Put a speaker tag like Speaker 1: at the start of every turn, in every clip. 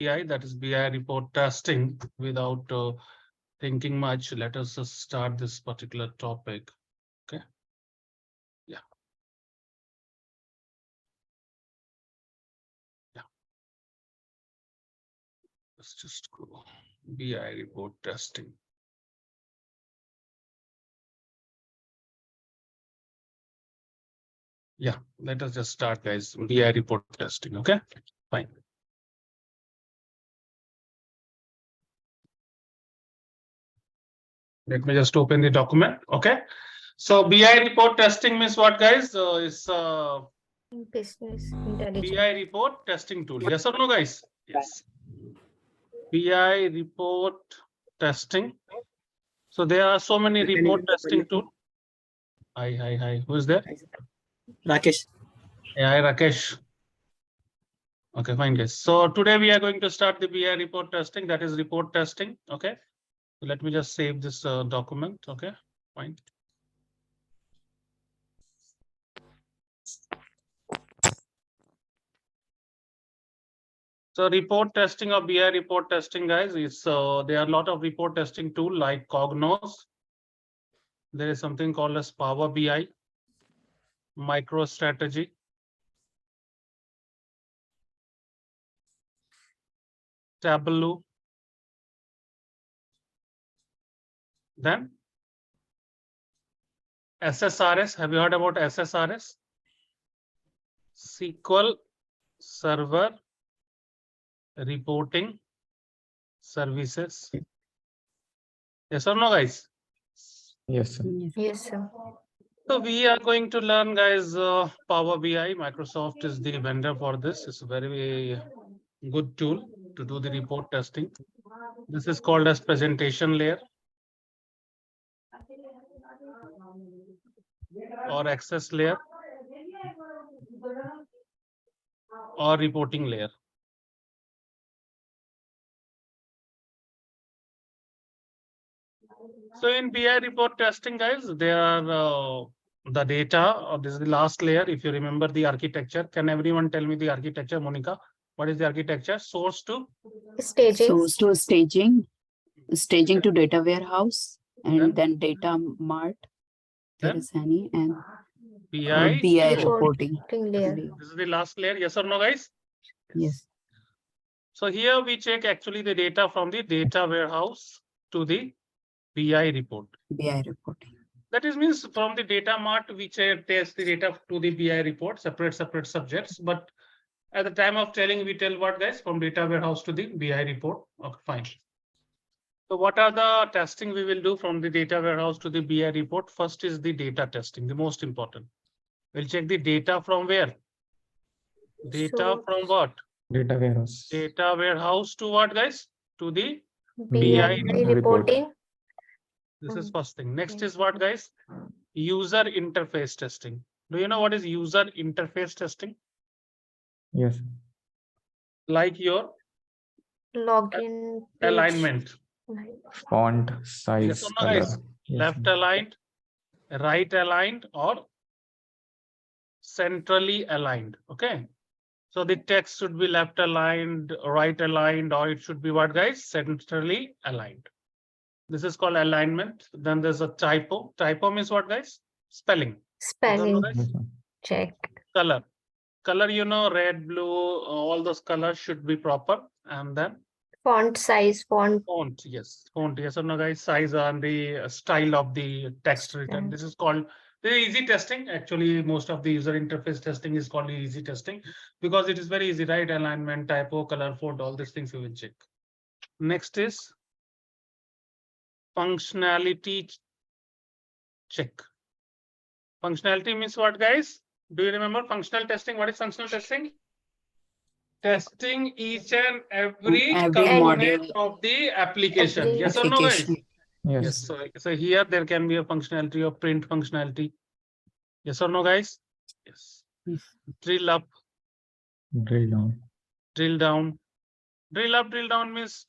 Speaker 1: BI, that is BI report testing. Without thinking much, let us just start this particular topic. Okay. Yeah. Yeah. Let's just go BI report testing. Yeah, let us just start, guys. BI report testing. Okay, fine. Let me just open the document. Okay, so BI report testing means what, guys? Is
Speaker 2: Business intelligence.
Speaker 1: BI report testing tool. Yes or no, guys? Yes. BI report testing. So there are so many report testing tools. Hi. Who is there?
Speaker 3: Rakesh.
Speaker 1: Yeah, hi, Rakesh. Okay, fine, guys. So today we are going to start the BI report testing. That is report testing. Okay. So let me just save this document. Okay, fine. So report testing or BI report testing, guys, is there are a lot of report testing tool like Cognos. There is something called as Power BI, MicroStrategy, Tableau. Then SSRS. Have you heard about SSRS? SQL Server Reporting Services. Yes or no, guys?
Speaker 4: Yes, sir.
Speaker 2: Yes, sir.
Speaker 1: So we are going to learn, guys, Power BI. Microsoft is the vendor for this. It's a very good tool to do the report testing. This is called as presentation layer or access layer or reporting layer. So in BI report testing, guys, there are the data, or this is the last layer. If you remember the architecture, can everyone tell me the architecture, Monica? What is the architecture? Source to
Speaker 2: Staging.
Speaker 5: Source to staging, staging to data warehouse, and then data mart. There
Speaker 1: Then?
Speaker 5: is any and
Speaker 1: BI.
Speaker 5: BI
Speaker 2: Reporting
Speaker 5: reporting.
Speaker 2: layer.
Speaker 1: This is the last layer. Yes or no, guys?
Speaker 5: Yes.
Speaker 1: So here we check actually the data from the data warehouse to the BI report.
Speaker 5: BI reporting.
Speaker 1: That is means from the data mart, we test the data to the BI report, separate subjects. But at the time of telling, we tell what, guys, from data warehouse to the BI report. Okay, fine. So what are the testing we will do from the data warehouse to the BI report? First is the data testing, the most important. We'll check the data from where? Data from what?
Speaker 4: Data warehouse.
Speaker 1: Data warehouse to what, guys? To the
Speaker 2: BI reporting.
Speaker 1: This is first thing. Next is what, guys? User interface testing. Do you know what is user interface testing?
Speaker 4: Yes.
Speaker 1: Like your
Speaker 2: Login. page.
Speaker 1: alignment.
Speaker 4: Font, size,
Speaker 1: Yes or no,
Speaker 4: color.
Speaker 1: guys?
Speaker 4: Yes,
Speaker 1: Left
Speaker 4: sir.
Speaker 1: aligned, right aligned, or centrally aligned. Okay. So the text should be left aligned, right aligned, or it should be what, guys? Centrally aligned. This is called alignment. Then there's a typo. Typo means what, guys? Spelling.
Speaker 2: Spelling
Speaker 4: Yes, sir.
Speaker 2: check.
Speaker 1: Color. Color, you know, red, blue, all those colors should be proper. And then
Speaker 2: Font size, font.
Speaker 1: font, yes. Font, yes or no, guys? Size and the style of the text written. This is called the easy testing. Actually, most of the user interface testing is called easy testing because it is very easy, right? Alignment, typo, color, font, all these things we will check. Next is functionality check. Functionality means what, guys? Do you remember functional testing? What is functional testing? Testing each and every component
Speaker 5: module
Speaker 1: of the application.
Speaker 2: Every
Speaker 1: Yes or no, guys?
Speaker 5: application.
Speaker 4: Yes.
Speaker 1: Yes. So here there can be a functionality of print functionality. Yes or no, guys? Yes.
Speaker 5: Yes.
Speaker 1: Drill up,
Speaker 4: Drill down.
Speaker 1: drill down. Drill up, drill down means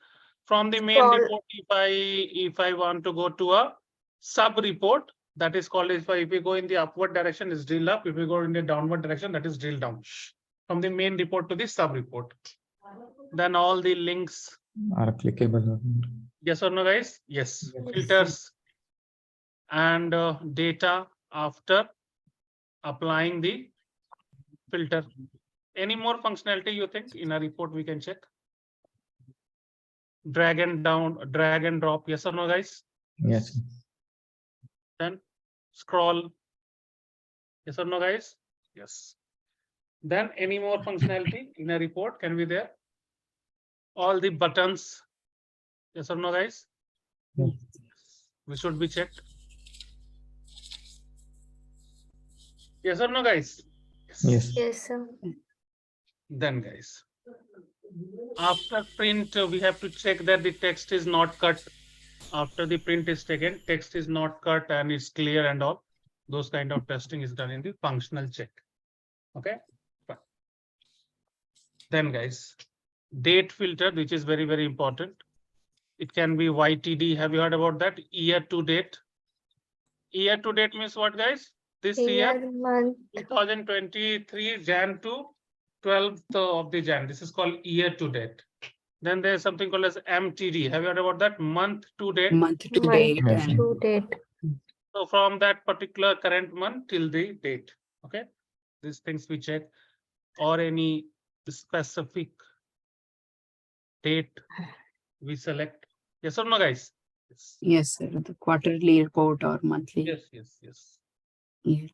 Speaker 1: from the main
Speaker 2: Scroll.
Speaker 1: report. If I want to go to a sub report, that is called, if we go in the upward direction is drill up. If we go in the downward direction, that is drill down. From the main report to the sub report. Then all the links.
Speaker 4: Are clickable or not?
Speaker 1: Yes or no, guys? Yes.
Speaker 2: Yes.
Speaker 1: Filters and data after applying the filter. Any more functionality you think in a report we can check? Drag and drop. Yes or no, guys?
Speaker 4: Yes.
Speaker 1: Then scroll. Yes or no, guys? Yes. Then any more functionality in a report can be there? All the buttons. Yes or no, guys?
Speaker 4: Yes.
Speaker 1: We should be checked. Yes or no, guys?
Speaker 4: Yes.
Speaker 2: Yes, sir.
Speaker 1: Then, guys, after print, we have to check that the text is not cut. After the print is taken, text is not cut and it's clear and all. Those kind of testing is done in the functional check. Okay. Fine. Then, guys, date filter, which is very, very important. It can be YTD. Have you heard about that? Year to date. Year to date means what, guys? This year,
Speaker 2: Year, month,
Speaker 1: 2023 Jan to 12th of the Jan. This is called year to date. Then there's something called as MTD. Have you heard about that? Month to date.
Speaker 5: Month to
Speaker 2: month
Speaker 5: date
Speaker 4: Yes.
Speaker 5: and
Speaker 2: to date.
Speaker 1: So from that particular current month till the date. Okay. These things we check, or any specific date we select. Yes or no, guys? Yes.
Speaker 5: yes, sir, the quarterly report or monthly.
Speaker 1: Yes, yes, yes.
Speaker 5: year.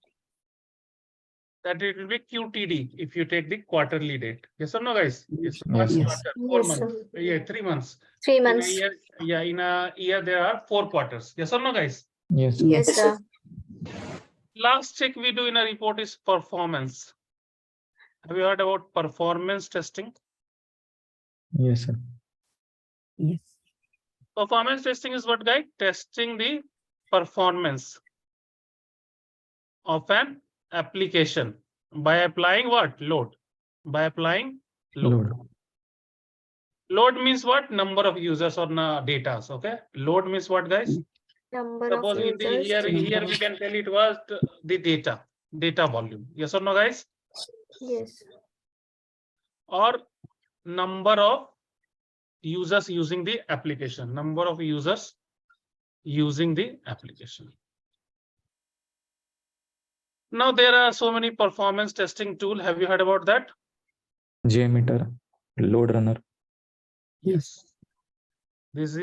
Speaker 1: That it will be QTD if you take the quarterly date. Yes or no, guys? Yes.
Speaker 4: Yes.
Speaker 1: One
Speaker 5: Yes.
Speaker 1: quarter, 4
Speaker 2: Yes,
Speaker 1: months.
Speaker 2: sir.
Speaker 1: Yeah, 3 months.
Speaker 2: 3
Speaker 1: In a
Speaker 2: months.
Speaker 1: year, yeah, in a year there are 4 quarters. Yes or no, guys?
Speaker 4: Yes.
Speaker 5: Yes,
Speaker 2: Yes, sir.
Speaker 1: Last check we do in a report is performance. Have you heard about performance testing?
Speaker 4: Yes, sir.
Speaker 5: yes,
Speaker 1: Performance testing is what, guys? Testing the performance of an application by applying what? Load. By applying load.
Speaker 4: Load.
Speaker 1: Load means what? Number of users or data. Okay. Load means what, guys?
Speaker 2: Number of
Speaker 1: Suppose in the
Speaker 2: users.
Speaker 1: here we can tell it was the data volume. Yes or no, guys?
Speaker 2: Yes.
Speaker 1: Or number of users using the application. Number of users using the application. Now there are so many performance testing tool. Have you heard about that?
Speaker 4: JMeter. Load runner.
Speaker 5: yes,
Speaker 1: There's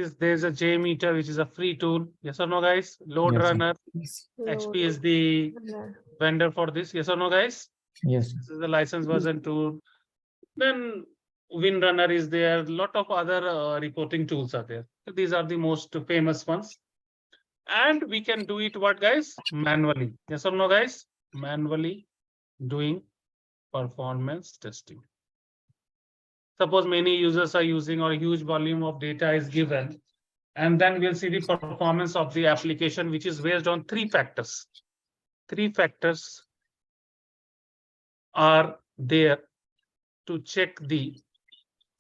Speaker 1: a JMeter, which is a free tool. Yes or no, guys? Load
Speaker 4: Yes, sir.
Speaker 1: runner.
Speaker 5: yes,
Speaker 1: HP is the
Speaker 2: Load.
Speaker 1: vendor for this. Yes or no, guys?
Speaker 4: Yes.
Speaker 1: This is the license version tool. Then WinRunner is there. Lot of other reporting tools are there. These are the most famous ones. And we can do it what, guys? Manually. Yes or no, guys? Manually doing performance testing. Suppose many users are using or a huge volume of data is given, and then we'll see the performance of the application, which is based on 3 factors. 3 factors are there to check the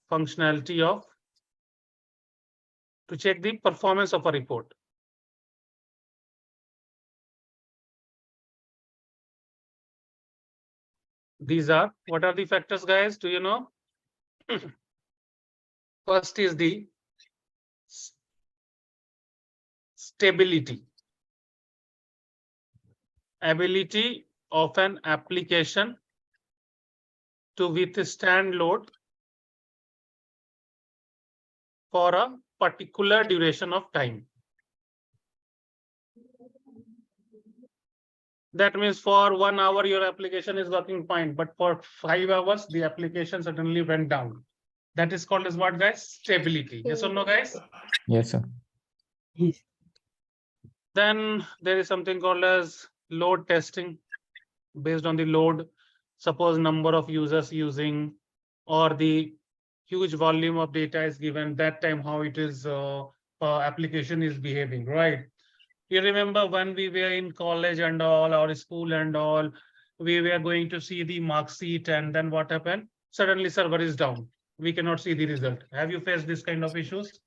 Speaker 1: functionality of, to check the performance of a report. These are, what are the factors, guys? Do you know? First is the stability. Ability of an application to withstand load for a particular duration of time. That means for 1 hour, your application is working fine, but for 5 hours, the application suddenly went down. That is called as what, guys? Stability. Yes or no, guys?
Speaker 4: Yes, sir.
Speaker 5: yes,
Speaker 1: Then there is something called as load testing based on the load. Suppose number of users using or the huge volume of data is given, that time how it is application is behaving, right? You remember when we were in college and all, or school and all, we were going to see the mark sheet, and then what happened? Suddenly server is down. We cannot see the result. Have you faced this kind of issues?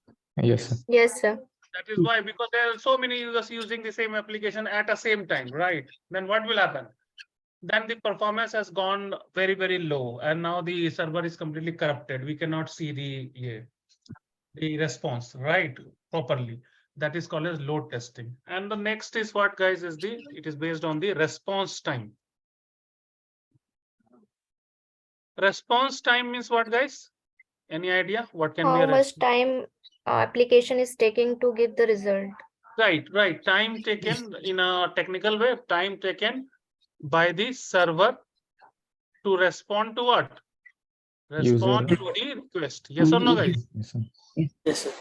Speaker 4: Yes, sir.
Speaker 2: Yes, sir.
Speaker 1: That is why, because there are so many users using the same application at the same time, right? Then what will happen? then the performance has gone very, very low. And now the server is completely corrupted. We cannot see the response, right, properly. That is called as load testing. And the next is what, guys, is it is based on the response time. Response time means what, guys? Any idea what can be
Speaker 2: How
Speaker 1: a
Speaker 2: much time application is taking to give the result?
Speaker 1: Right. Time taken in a technical way, time taken by the server to respond to what? Respond
Speaker 4: User.
Speaker 1: to the request. Yes or no, guys?
Speaker 4: Yes, sir.
Speaker 3: Yes, sir.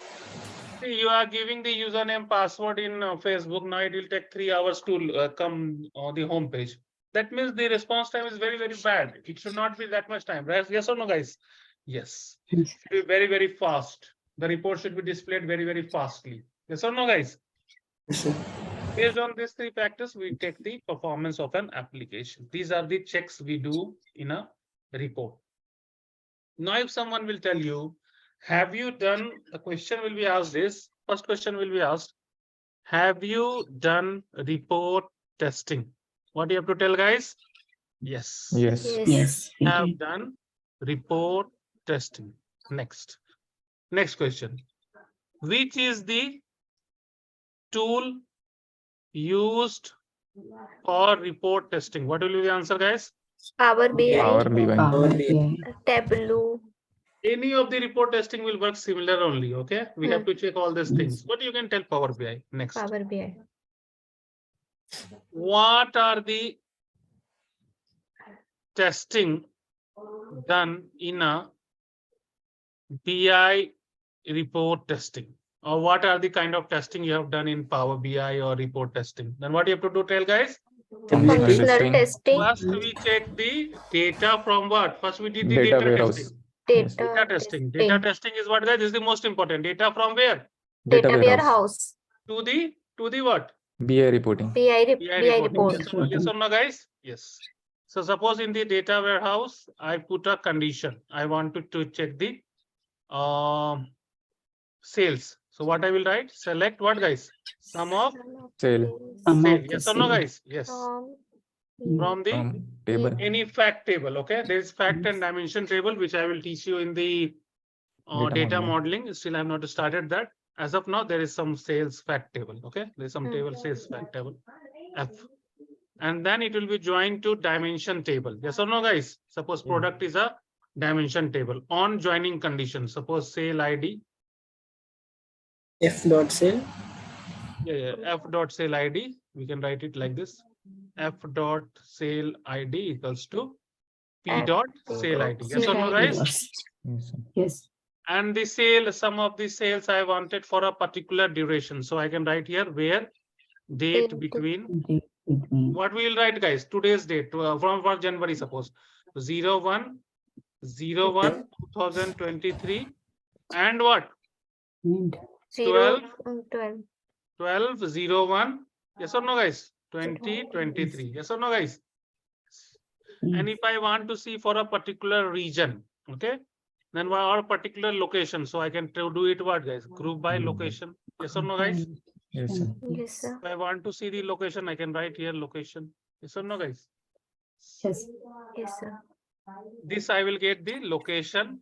Speaker 1: See, you are giving the username password in Facebook. Now it will take 3 hours to come on the home page. That means the response time is very, very bad. It should not be that much time, right? Yes or no, guys? Yes.
Speaker 5: Yes.
Speaker 1: Should be very, very fast. The report should be displayed very, very fastly. Yes or no, guys?
Speaker 3: Yes, sir.
Speaker 1: Based on these 3 factors, we take the performance of an application. These are the checks we do in a report. Now, if someone will tell you, have you done, the question will be asked is, first question will be asked, have you done report testing? What do you have to tell, guys? Yes.
Speaker 4: Yes.
Speaker 5: Yes. we
Speaker 1: Have
Speaker 5: did.
Speaker 1: done report testing. Next question. Which is the tool used for report testing? What will be the answer, guys?
Speaker 2: Power BI,
Speaker 4: Power BI.
Speaker 5: Power
Speaker 3: BI.
Speaker 5: BI.
Speaker 2: Tableau.
Speaker 1: Any of the report testing will work similar only. Okay, we have to check all these
Speaker 5: Yes.
Speaker 1: things. But you can tell Power BI. Next,
Speaker 2: Power BI.
Speaker 1: what are the testing done in a BI report testing? Or what are the kind of testing you have done in Power BI or report testing? Then what you have to do, tell, guys?
Speaker 4: Functional
Speaker 2: Functional
Speaker 4: testing.
Speaker 2: testing,
Speaker 1: First, we check the data from what? First, we did the
Speaker 4: Data
Speaker 1: data
Speaker 4: warehouse.
Speaker 1: testing.
Speaker 4: Yes.
Speaker 1: Data testing. Data testing is what, guys? This is the most important. Data from where?
Speaker 2: data warehouse,
Speaker 1: To the what?
Speaker 4: BI reporting.
Speaker 2: BI
Speaker 1: BI
Speaker 2: report.
Speaker 1: Yes or no, guys? Yes. So suppose in the data warehouse, I put a condition. I wanted to check the sales. So what I will write? Select what, guys? Sum of
Speaker 4: Sale.
Speaker 5: Sum
Speaker 1: sale.
Speaker 5: of the
Speaker 1: Yes or no,
Speaker 5: sale.
Speaker 1: guys? Yes.
Speaker 2: From
Speaker 1: From the
Speaker 4: From table.
Speaker 1: any fact table. Okay. There is fact and dimension table, which I will teach you in the
Speaker 4: Data
Speaker 1: data
Speaker 4: modeling.
Speaker 1: modeling. Still, I have not started that. As of now, there is some sales fact table. Okay. There is some table sales fact table. F. And then it will be joined to dimension table. Yes or no, guys? Suppose product is a dimension table on joining condition. Suppose sale ID.
Speaker 3: F dot sale.
Speaker 1: F dot sale ID. We can write it like this. F dot sale ID equals to P
Speaker 2: F
Speaker 1: dot
Speaker 2: P
Speaker 1: sale
Speaker 2: dot
Speaker 1: ID. Yes or
Speaker 2: sale
Speaker 1: no,
Speaker 2: ID.
Speaker 1: guys?
Speaker 5: Yes.
Speaker 4: Yes, sir.
Speaker 5: Yes.
Speaker 1: And the sale, some of the sales I wanted for a particular duration. So I can write here where date
Speaker 2: Date.
Speaker 1: between.
Speaker 5: Date between.
Speaker 1: What we will write, guys? Today's date from 1st January, suppose 01/01/2023 and what?
Speaker 5: And
Speaker 2: 0,
Speaker 1: 12.
Speaker 2: 12.
Speaker 1: 12/01. Yes or no, guys? 2023. Yes or no, guys? And if I want to see for a particular region, okay, then or a particular location, so I can do it what, guys? Group by location. Yes or no, guys?
Speaker 4: Yes, sir.
Speaker 2: Yes, sir.
Speaker 1: If I want to see the location, I can write here location. Yes or no, guys?
Speaker 5: Yes.
Speaker 2: Yes, sir.
Speaker 1: This I will get the location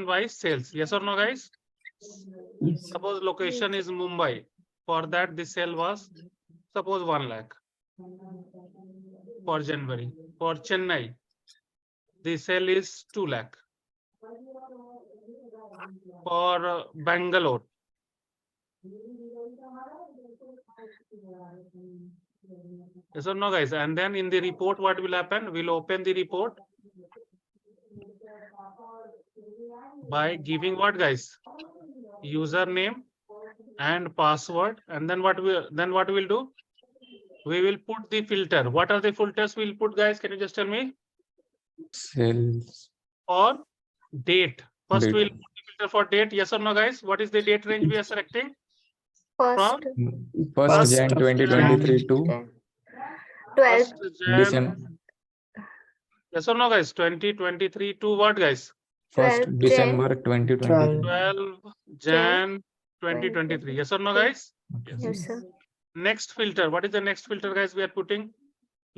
Speaker 1: wise sales. Yes or no, guys?
Speaker 5: Yes.
Speaker 1: Suppose location is Mumbai. For that, the sale was suppose 1 lakh for January. For Chennai, the sale is 2 lakh. For Bangalore, yes or no, guys? And then in the report, what will happen? We'll open the report by giving what, guys? Username and password. And then what we'll do? We will put the filter. What are the filters we'll put, guys? Can you just tell me?
Speaker 4: Sales.
Speaker 1: Or date. First,
Speaker 4: Date.
Speaker 1: we'll put the filter for date. Yes or no, guys? What is the date range we are selecting?
Speaker 2: First,
Speaker 4: First Jan 2023 to
Speaker 2: 12,
Speaker 1: 1st Jan.
Speaker 4: December.
Speaker 1: Yes or no, guys? 2023 to what, guys?
Speaker 4: 1st
Speaker 2: 12
Speaker 4: December 2023.
Speaker 1: 12 Jan 2023. Yes or no, guys?
Speaker 2: yes, sir.
Speaker 1: Next filter. What is the next filter, guys, we are putting?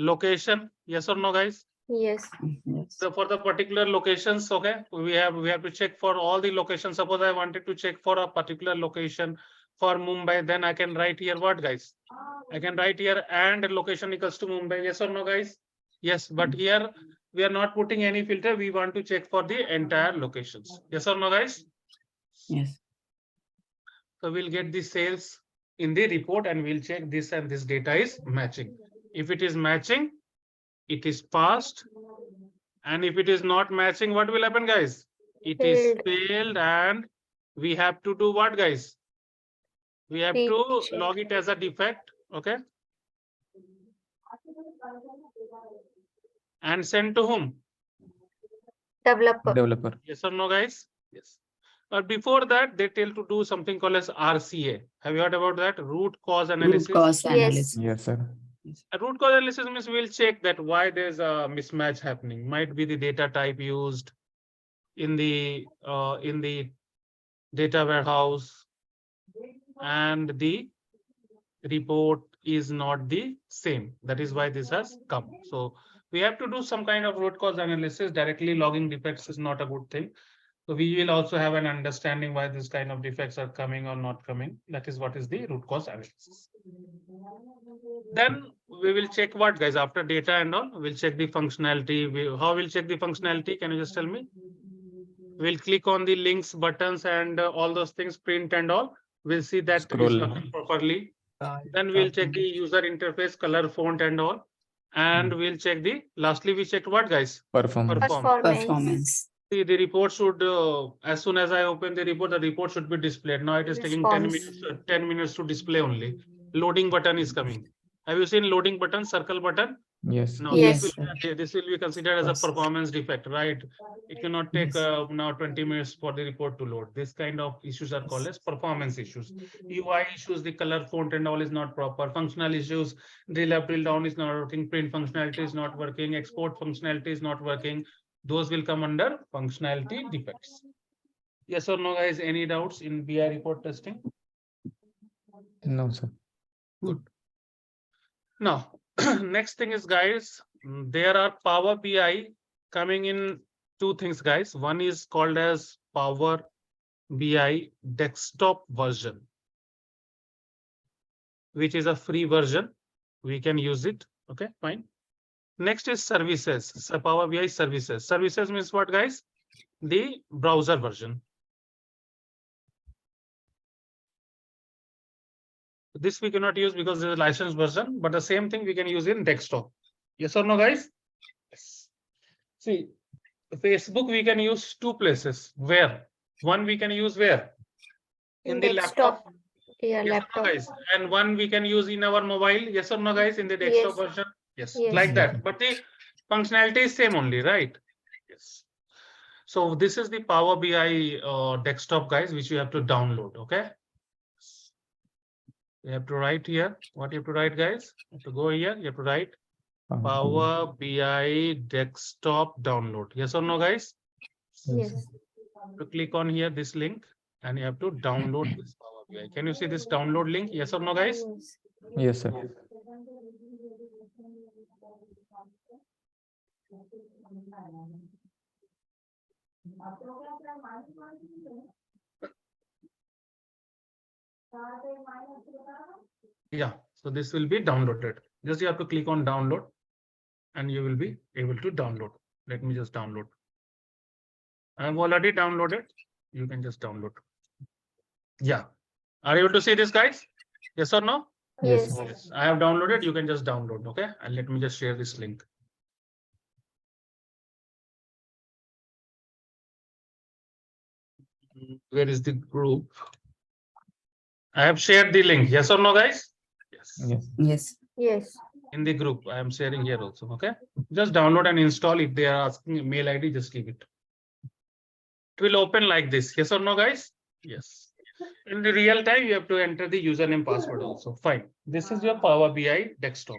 Speaker 1: location, yes or no, guys?
Speaker 2: Yes.
Speaker 5: Yes.
Speaker 1: So for the particular locations, okay, we have to check for all the locations. Suppose I wanted to check for a particular location for Mumbai, then I can write here what, guys? I can write here and location equals to Mumbai, yes or no, guys? Yes, but here we are not putting any filter. We want to check for the entire locations. Yes or no, guys?
Speaker 5: Yes.
Speaker 1: So we'll get the sales in the report and we'll check this and this data is matching. If it is matching, it is passed. And if it is not matching, what will happen, guys? It is
Speaker 2: Failed.
Speaker 1: failed and we have to do what, guys? We have to
Speaker 2: Recheck.
Speaker 1: log it as a defect, okay? And send to whom?
Speaker 2: Developer.
Speaker 4: Developer.
Speaker 1: Yes or no, guys? Yes. But before that, they tell to do something called as RCA. Have you heard about that? Root cause analysis.
Speaker 5: Root cause
Speaker 2: Yes.
Speaker 5: analysis.
Speaker 4: Yes, sir.
Speaker 1: A root cause analysis means we'll check that why there's a mismatch happening. Might be the data type used in the data warehouse, and the report is not the same. That is why this has come. So we have to do some kind of root cause analysis. Directly logging defects is not a good thing. So we will also have an understanding why this kind of defects are coming or not coming. That is what is the root cause analysis. Then we will check what, guys, after data and all, we'll check the functionality. How we'll check the functionality? Can you just tell me? We'll click on the links, buttons, and all those things, print and all. We'll see that it is
Speaker 4: Scroll.
Speaker 1: working properly. Then we'll check the user interface, color, font, and all. And we'll check the, lastly, we checked what, guys?
Speaker 4: Performance.
Speaker 5: Performance.
Speaker 1: See, the report should, as soon as I open the report should be displayed. Now it is taking 10
Speaker 2: Response.
Speaker 1: minutes, 10 minutes to display only. Loading button is coming. Have you seen loading button, circle button?
Speaker 4: Yes.
Speaker 1: No,
Speaker 2: Yes.
Speaker 1: this will be considered as a performance defect, right? It cannot take now 20 minutes for the report to load. This kind of issues are called as performance issues. UI issues, the color, font, and all is not proper. Functional issues, drill up, drill down is not working. Print functionality is not working. Export functionality is not working. Those will come under functionality defects. Yes or no, guys? Any doubts in BI report testing?
Speaker 4: No, sir.
Speaker 1: Now, next thing is, guys, there are Power BI coming in two things, guys. One is called as Power BI desktop version, which is a free version. We can use it. Okay, fine. Next is services. So Power BI services. Services means what, guys? The browser version. This we cannot use because there's a licensed version, but the same thing we can use in desktop. Yes or no, guys? Yes. See, Facebook we can use two places. Where? One we can use where? In the
Speaker 2: Desktop.
Speaker 1: laptop.
Speaker 2: Yeah,
Speaker 1: Yes or no,
Speaker 2: laptop.
Speaker 1: guys? And one we can use in our mobile. Yes or no, guys? In the desktop
Speaker 2: Yes.
Speaker 1: version. Yes,
Speaker 2: Yes.
Speaker 1: like that. But the functionality is same only, right? Yes. So this is the Power BI desktop, guys, which you have to download. Okay. You have to write here. What you have to write, guys? You have to go here. You have to write Power BI desktop download. Yes or no, guys?
Speaker 2: Yes.
Speaker 1: To click on here, this link, and you have to download this Power BI. Can you see this download link? Yes or no, guys?
Speaker 2: Yes.
Speaker 4: Yes, sir.
Speaker 1: Yeah. So this will be downloaded. Just you have to click on download, and you will be able to download. Let me just download. I've already downloaded. You can just download. Yeah. Are you able to see this, guys? Yes or no?
Speaker 2: Yes.
Speaker 1: Yes. I have downloaded. You can just download. Okay. And let me just share this link. Where is the group? I have shared the link. Yes or no, guys? Yes.
Speaker 4: Yes.
Speaker 5: Yes.
Speaker 2: Yes.
Speaker 1: In the group, I am sharing here also. Okay. Just download and install. If they are asking mail ID, just leave it. It will open like this. Yes or no, guys? Yes. In the real time, you have to enter the username password also. Fine. This is your Power BI desktop.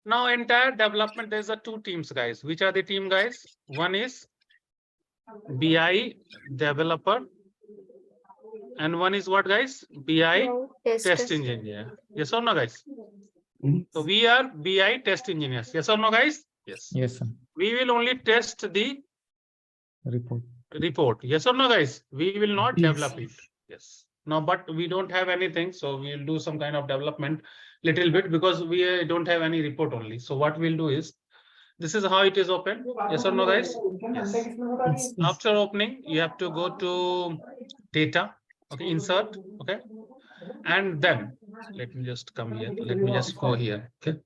Speaker 1: Now, entire development, there's a two teams, guys. Which are the team, guys? One is BI developer. And one is what, guys? BI
Speaker 2: Now,
Speaker 1: test engineer. Yes or no, guys? So we are BI test engineers. Yes or no, guys? Yes.
Speaker 4: Yes, sir.
Speaker 1: We will only test the
Speaker 4: Report.
Speaker 1: report. Yes or no, guys? We will not
Speaker 3: Yes.
Speaker 1: develop it. Yes. No, but we don't have anything, so we'll do some kind of development little bit because we don't have any report only. So what we'll do is, this is how it is open. Yes or no, guys? Yes.
Speaker 3: Yes.
Speaker 1: After opening, you have to go to data. Okay, insert. Okay, and then let me just come here. Let me just go here. Okay.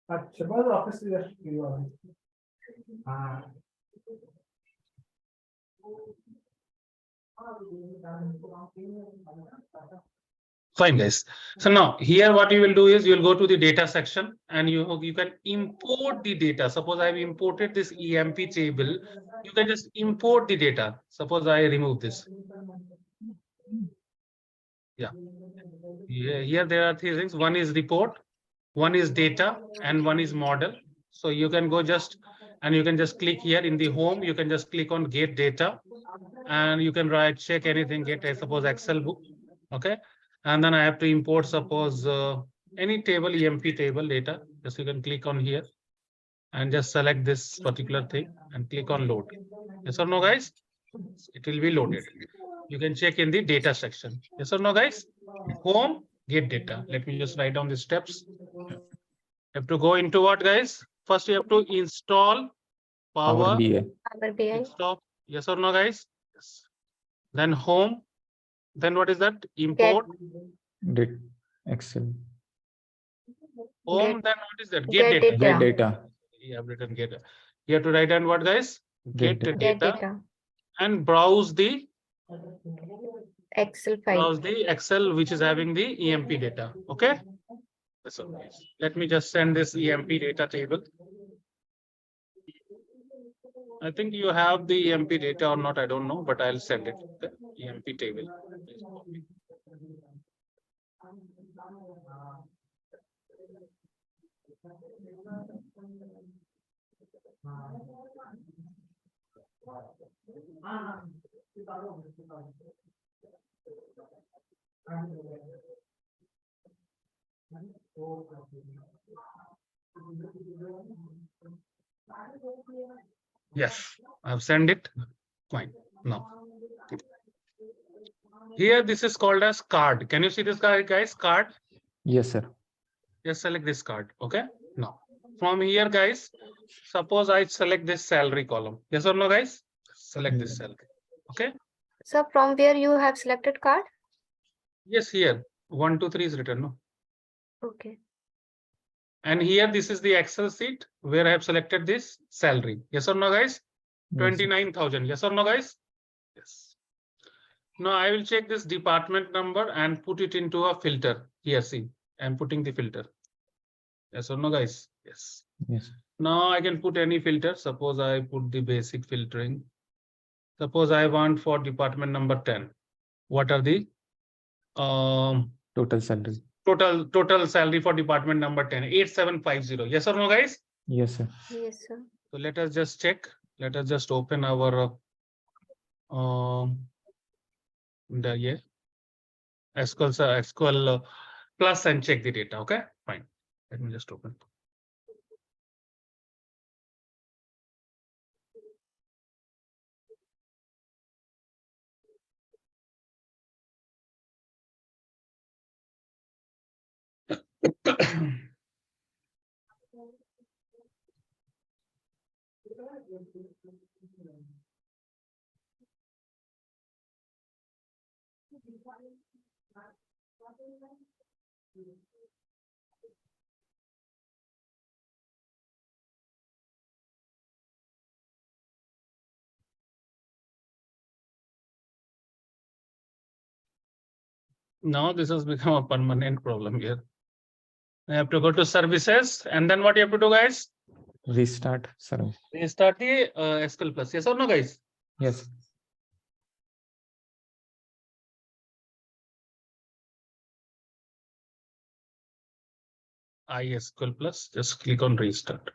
Speaker 6: अच्छा बस office से just हाँ
Speaker 1: Fine, guys. So now here what you will do is you will go to the data section and you can import the data. Suppose I have imported this EMP table. You can just import the data. Suppose I remove this. Yeah. Here there are three things. One is report, one is data, and one is model. So you can go just and you can just click here in the home. You can just click on get data, and you can write check anything. Get suppose Excel book. Okay. And then I have to import suppose any table, EMP table data. Just you can click on here and just select this particular thing and click on load. Yes or no, guys? It will be loaded. You can check in the data section. Yes or no, guys? Home, get data. Let me just write down the steps. You have to go into what, guys? First, you have to install
Speaker 4: Power
Speaker 1: Power.
Speaker 4: BI.
Speaker 2: Power BI.
Speaker 1: Install. Yes or no, guys? Yes. Then home. Then what is that? Import.
Speaker 4: Did Excel.
Speaker 1: Home.
Speaker 2: Get-
Speaker 1: Then what is that?
Speaker 2: get
Speaker 1: Get data.
Speaker 4: Get
Speaker 2: Yeah.
Speaker 4: data.
Speaker 1: You have written get. You have to write down what, guys?
Speaker 4: Get
Speaker 1: Get
Speaker 2: Get
Speaker 1: data
Speaker 2: data.
Speaker 1: and browse the
Speaker 2: Excel file.
Speaker 1: Excel which is having the EMP data. Okay. So let me just send this EMP data table. I think you have the EMP data or not, I don't know, but I'll send it. Okay. EMP table. Yes, I've sent it. Fine. Now, here this is called as card. Can you see this card, guys? Card.
Speaker 4: Yes, sir.
Speaker 1: Just select this card. Okay. Now, from here, guys, suppose I select this salary column. Yes or no, guys? Select this salary. Okay.
Speaker 2: So from where you have selected card?
Speaker 1: Yes, here 1, 2, 3 is written. No.
Speaker 2: Okay.
Speaker 1: And here this is the Excel sheet where I have selected this salary. Yes or no, guys?
Speaker 4: Yes, sir.
Speaker 1: 29,000. Yes or no, guys? Yes. Now I will check this department number and put it into a filter. Here, see, I'm putting the filter. Yes or no, guys? Yes.
Speaker 4: Yes.
Speaker 1: Now I can put any filter. Suppose I put the basic filtering. Suppose I want for department number 10. What are the
Speaker 4: Total salary.
Speaker 1: total salary for department number 10? 8750. Yes or no, guys?
Speaker 4: Yes, sir.
Speaker 2: Yes, sir.
Speaker 1: So let us just check. Let us just open our SQL Plus and check the data. Okay, fine. Let me just open. Now this has become a permanent problem here. I have to go to services, and then what you have to do, guys?
Speaker 4: Restart service.
Speaker 1: Restart the SQL Plus. Yes or no, guys?
Speaker 4: Yes.
Speaker 1: iSQL Plus. Just click on restart.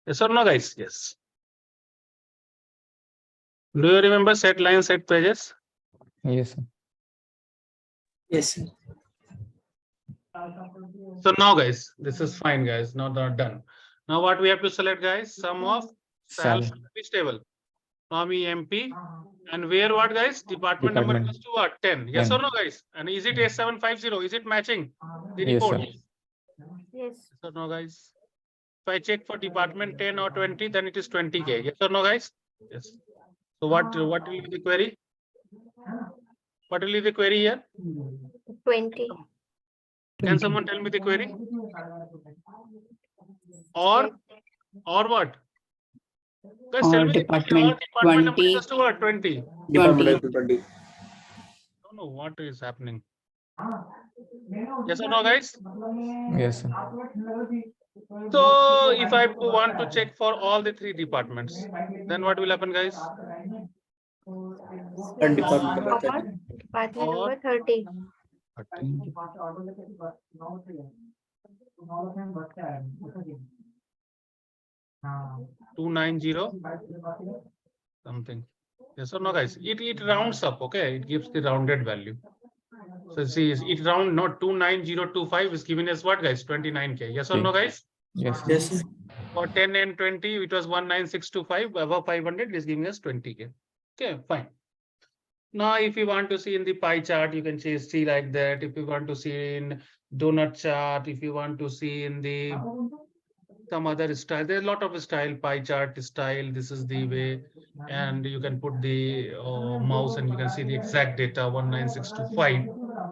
Speaker 1: Yes or no, guys? Yes. Do you remember set lines, set pages?
Speaker 4: Yes, sir.
Speaker 3: Yes, sir.
Speaker 1: So now, guys, this is fine, guys. Now they're done. Now what we have to select, guys? Sum of sal
Speaker 4: Sal.
Speaker 1: from which table? From EMP. And where what, guys? Department number
Speaker 4: Department.
Speaker 1: equals to what? 10. Yes or
Speaker 4: 10.
Speaker 1: no, guys? And is it A750? Is it matching the
Speaker 4: Yes,
Speaker 1: report?
Speaker 4: sir.
Speaker 2: Yes.
Speaker 1: Yes or no, guys? If I check for department 10 or 20, then it is 20K. Yes or no, guys? Yes. So what will be the query? What will be the query here?
Speaker 2: 20.
Speaker 1: Can someone tell me the query? Or what? Guys, tell
Speaker 5: Or
Speaker 1: me the query. Or
Speaker 5: department
Speaker 1: department number
Speaker 5: 20.
Speaker 1: equals to what? 20.
Speaker 3: Department
Speaker 5: 20.
Speaker 3: 20.
Speaker 1: Don't know what is happening. Yes or no, guys?
Speaker 4: Yes, sir.
Speaker 1: So if I want to check for all the three departments, then what will happen, guys?
Speaker 3: And department number
Speaker 2: Or
Speaker 3: 30.
Speaker 2: department
Speaker 1: Or-
Speaker 2: number 30.
Speaker 1: 290 something. Yes or no, guys? It rounds up, okay? It gives the rounded value. So see, it round not 29025 is given as what, guys? 29K. Yes or no, guys?
Speaker 4: Yes, sir.
Speaker 3: Yes, sir.
Speaker 1: For 10 and 20, it was 19625. Above 500 is giving us 20K. Okay, fine. Now, if you want to see in the pie chart, you can see like that. If you want to see in donut chart, if you want to see in the some other style, there's a lot of style, pie chart style. This is the way, and you can put the mouse and you can see the exact data 19625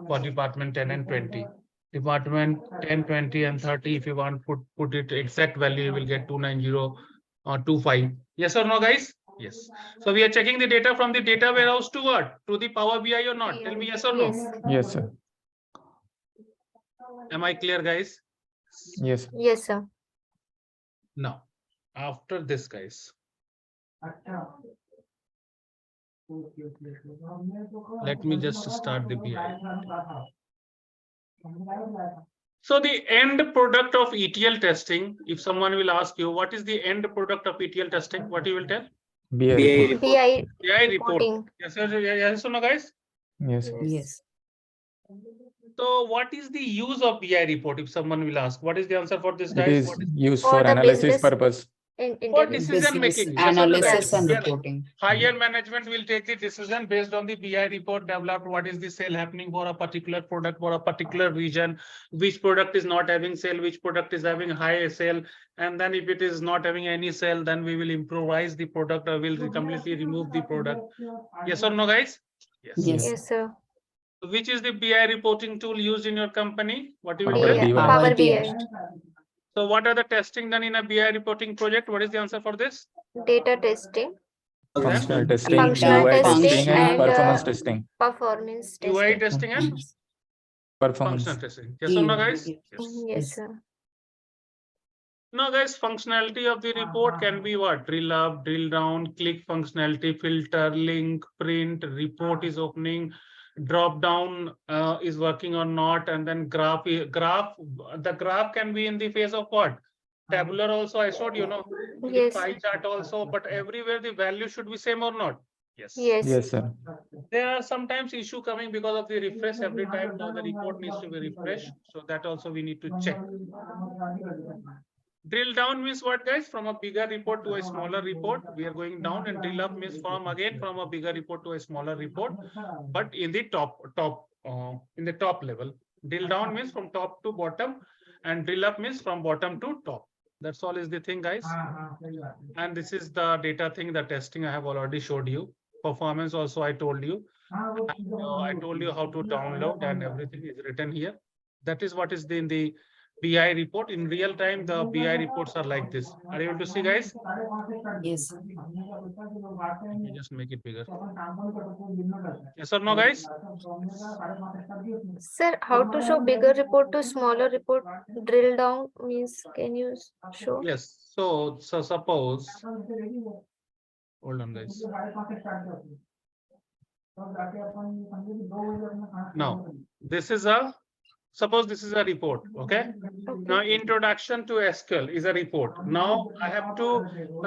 Speaker 1: for department 10 and 20. Department 10, 20, and 30. If you want put it exact value, you will get 29025. Yes or no, guys? Yes. So we are checking the data from the data warehouse to what? To the Power BI or not? Tell me yes or no.
Speaker 2: Yes.
Speaker 4: Yes, sir.
Speaker 1: Am I clear, guys?
Speaker 4: Yes.
Speaker 2: Yes, sir.
Speaker 1: Now, after this, guys, let me just start the BI. So the end product of ETL testing, if someone will ask you, what is the end product of ETL testing? What you will tell?
Speaker 4: BI
Speaker 3: BI
Speaker 4: report.
Speaker 3: report.
Speaker 2: BI
Speaker 1: BI report.
Speaker 2: reporting.
Speaker 1: Yes, sir. Yes or no, guys?
Speaker 4: Yes, sir.
Speaker 5: Yes.
Speaker 1: So what is the use of BI report? If someone will ask, what is the answer for this,
Speaker 4: It
Speaker 1: guys?
Speaker 4: is
Speaker 1: What is
Speaker 4: used
Speaker 2: For
Speaker 4: for
Speaker 2: the
Speaker 4: analysis
Speaker 2: business-
Speaker 4: purpose.
Speaker 2: In
Speaker 1: for
Speaker 2: interview.
Speaker 1: decision
Speaker 5: Business
Speaker 1: making? Yes or no, guys?
Speaker 5: analysis and
Speaker 1: Yes.
Speaker 5: reporting.
Speaker 1: Higher management will take the decision based on the BI report developed. What is the sale happening for a particular product, for a particular region? Which product is not having sale? Which product is having high sale? And then if it is not having any sale, then we will improvise the product or will completely remove the product. Yes or no, guys? Yes.
Speaker 5: Yes.
Speaker 2: Yes, sir.
Speaker 1: Which is the BI reporting tool used in your company? What you will
Speaker 4: Power
Speaker 1: tell?
Speaker 4: BI.
Speaker 2: Power BI.
Speaker 1: So what are the testing done in a BI reporting project? What is the answer for this?
Speaker 2: Data testing,
Speaker 4: Functional
Speaker 3: Functional.
Speaker 4: testing,
Speaker 2: Functional
Speaker 4: UI testing,
Speaker 2: testing
Speaker 4: and
Speaker 2: and,
Speaker 4: performance
Speaker 2: uh,
Speaker 4: testing.
Speaker 2: performance
Speaker 1: UI
Speaker 2: testing.
Speaker 1: testing and
Speaker 4: Performance.
Speaker 1: functional testing. Yes or no, guys?
Speaker 5: Yes.
Speaker 1: Yes.
Speaker 2: Yes, sir.
Speaker 1: Now, guys, functionality of the report can be what? Drill up, drill down, click functionality, filter, link, print, report is opening, drop down is working or not, and then graph. The graph can be in the phase of what? Tabular also, I showed you, know, the
Speaker 2: Yes.
Speaker 1: pie chart also, but everywhere the value should be same or not? Yes.
Speaker 2: Yes.
Speaker 4: Yes, sir.
Speaker 1: There are sometimes issue coming because of the refresh every time. Now the report needs to be refreshed. So that also we need to check. Drill down means what, guys? From a bigger report to a smaller report, we are going down, and drill up means from a bigger report to a smaller report, but in the top level. Drill down means from top to bottom, and drill up means from bottom to top. That's all is the thing, guys. And this is the data thing, the testing I have already showed you. Performance also I told you. I told you how to download, and everything is written here. That is what is in the BI report. In real time, the BI reports are like this. Are you able to see, guys?
Speaker 5: Yes.
Speaker 1: Let me just make it bigger. Yes or no, guys?
Speaker 2: Sir, how to show bigger report to smaller report? Drill down means, can you show?
Speaker 1: Yes. So suppose, hold on, guys. Now, this is a suppose this is a report, okay? Now introduction to SQL is a report. Now I have to,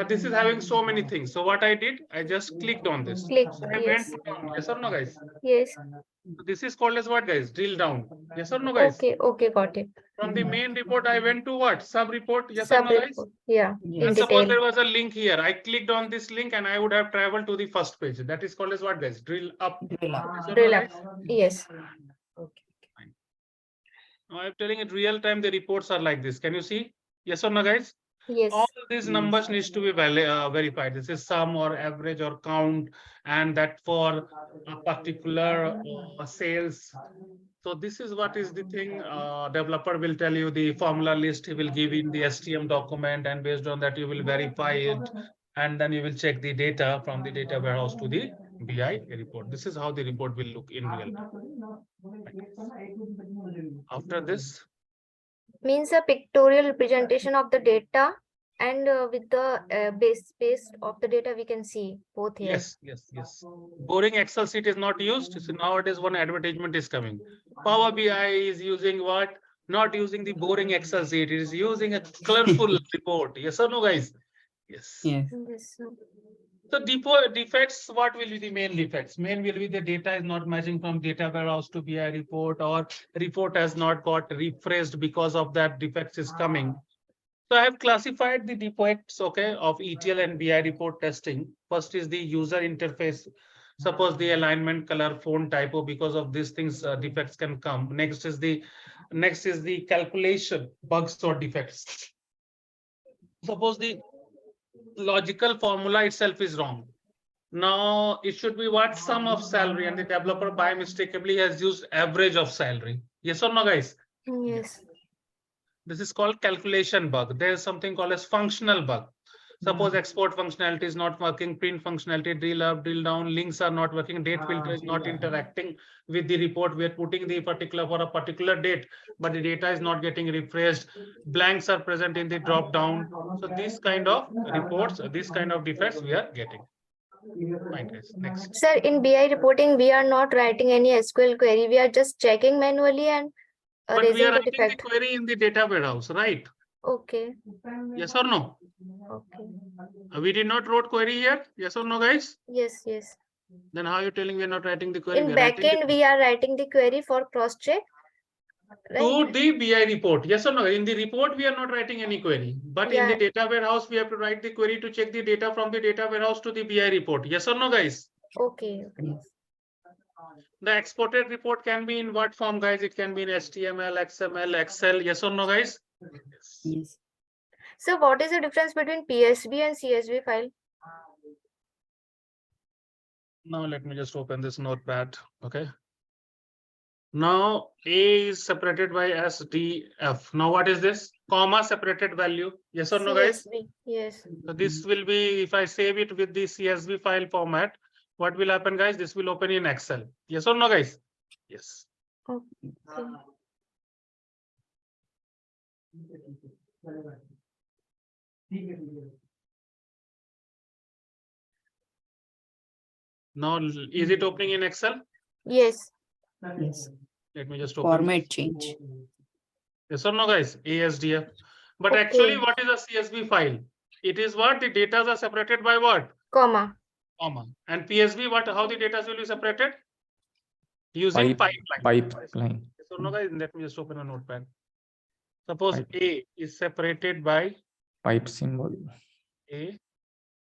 Speaker 1: this is having so many things. So what I did, I just clicked on this.
Speaker 2: Click,
Speaker 1: I
Speaker 2: yes,
Speaker 1: went down. Yes or no, guys?
Speaker 2: yes.
Speaker 1: So this is called as what, guys? Drill down. Yes or no, guys?
Speaker 2: Okay, okay, got it.
Speaker 1: From the main report, I went to what? Sub report. Yes or no, guys?
Speaker 2: Sub-report, yeah,
Speaker 5: Yes.
Speaker 2: in
Speaker 1: And suppose
Speaker 2: detail.
Speaker 1: there was a link here. I clicked on this link and I would have traveled to the first page. That is called as what, guys? Drill up.
Speaker 5: Drill up.
Speaker 1: Yes or no,
Speaker 2: Drill up,
Speaker 1: guys?
Speaker 2: yes.
Speaker 1: Now I'm telling it real time. The reports are like this. Can you see? Yes or no, guys?
Speaker 2: Yes,
Speaker 1: All these numbers needs to be verified. This is sum or average or count, and that for a particular sales. So this is what is the thing. Developer will tell you the formula list. He will give in the STM document, and based on that you will verify it, and then you will check the data from the data warehouse to the BI report. This is how the report will look in real time. After this.
Speaker 2: means a pictorial representation of the data, and with the base of the data we can see both here.
Speaker 1: Yes, yes, yes. Boring Excel sheet is not used. So nowadays one advertisement is coming. Power BI is using what? Not using the boring Excel sheet. It is using a colorful report. Yes or no, guys? Yes.
Speaker 5: Yes.
Speaker 2: Yes, sir.
Speaker 1: So defects, what will be the main defects? Main will be the data is not matching from data warehouse to BI report, or report has not got refreshed, because of that defects is coming. So I have classified the defects, okay, of ETL and BI report testing. First is the user interface. Suppose the alignment, color, font, typo, because of these things, defects can come. Next is the calculation, bugs or defects. Suppose the logical formula itself is wrong. Now it should be what? Sum of salary, and the developer by mistakenly has used average of salary. Yes or no, guys?
Speaker 2: Yes,
Speaker 1: This is called calculation bug. There is something called as functional bug. Suppose export functionality is not working, print functionality, drill up, drill down, links are not working, date filter is not interacting with the report. We are putting the particular for a particular date, but the data is not getting refreshed. Blanks are present in the drop down. So this kind of reports, this kind of defects we are getting. Fine, guys. Next.
Speaker 2: sir, in BI reporting we are not writing any SQL query, we are just checking manually and
Speaker 1: But we
Speaker 2: raising
Speaker 1: are
Speaker 2: the
Speaker 1: writing the
Speaker 2: defect.
Speaker 1: query in the data warehouse, right?
Speaker 2: Okay,
Speaker 1: Yes or no?
Speaker 2: okay,
Speaker 1: We did not wrote query here. Yes or no, guys?
Speaker 2: yes, yes.
Speaker 1: Then how are you telling we are not writing the query?
Speaker 2: In
Speaker 1: We are writing the-
Speaker 2: backend we are writing the query for cross check,
Speaker 1: to
Speaker 2: right?
Speaker 1: the BI report. Yes or no? In the report, we are not writing any query, but in the
Speaker 2: Yeah.
Speaker 1: data warehouse, we have to write the query to check the data from the data warehouse to the BI report. Yes or no, guys?
Speaker 2: Okay,
Speaker 5: Yes.
Speaker 1: The exported report can be in what form, guys? It can be in HTML, XML, Excel. Yes or no, guys?
Speaker 5: Yes.
Speaker 2: so what is the difference between PSV and CSV file?
Speaker 1: Now let me just open this notepad. Okay. Now A is separated by SDF. Now what is this? Comma separated value. Yes or no, guys?
Speaker 2: CSV, yes.
Speaker 1: So this will be, if I save it with the CSV file format, what will happen, guys? This will open in Excel. Yes or no, guys? Yes.
Speaker 2: Okay.
Speaker 1: Now, is it opening in Excel?
Speaker 2: Yes,
Speaker 5: Yes.
Speaker 1: Let me just open.
Speaker 5: Format change.
Speaker 1: Yes or no, guys? ASDF. But
Speaker 2: Okay.
Speaker 1: actually, what is a CSV file? It is what? The data are separated by what?
Speaker 2: comma.
Speaker 1: Comma. And PSV, what? How the data will be separated? Using pipeline.
Speaker 4: Pipeline.
Speaker 1: Yes or no, guys? Let me just open a notepad. Suppose
Speaker 4: Pipe.
Speaker 1: A is separated by
Speaker 4: Pipe symbol.
Speaker 1: A,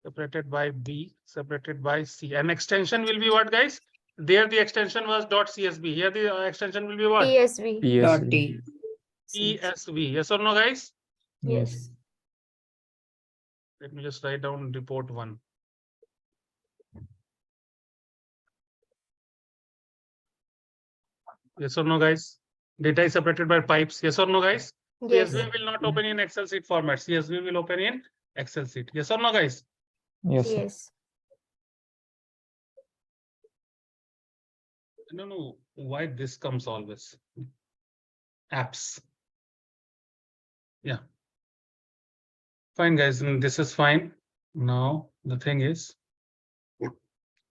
Speaker 1: separated by B, separated by C. And extension will be what, guys? There the extension was .csv. Here the extension will be what?
Speaker 2: PSV,
Speaker 5: Dot
Speaker 4: PSV.
Speaker 5: D.
Speaker 1: ESV. Yes or no, guys?
Speaker 2: yes.
Speaker 1: Let me just write down report 1. Yes or no, guys? Data is separated by pipes. Yes or no, guys?
Speaker 2: Yes,
Speaker 1: CSV will not open in Excel sheet format. CSV will open in Excel sheet. Yes or no, guys?
Speaker 4: Yes, sir.
Speaker 2: yes.
Speaker 1: I don't know why this comes always. Apps. Yeah. Fine, guys. And this is fine. Now the thing is,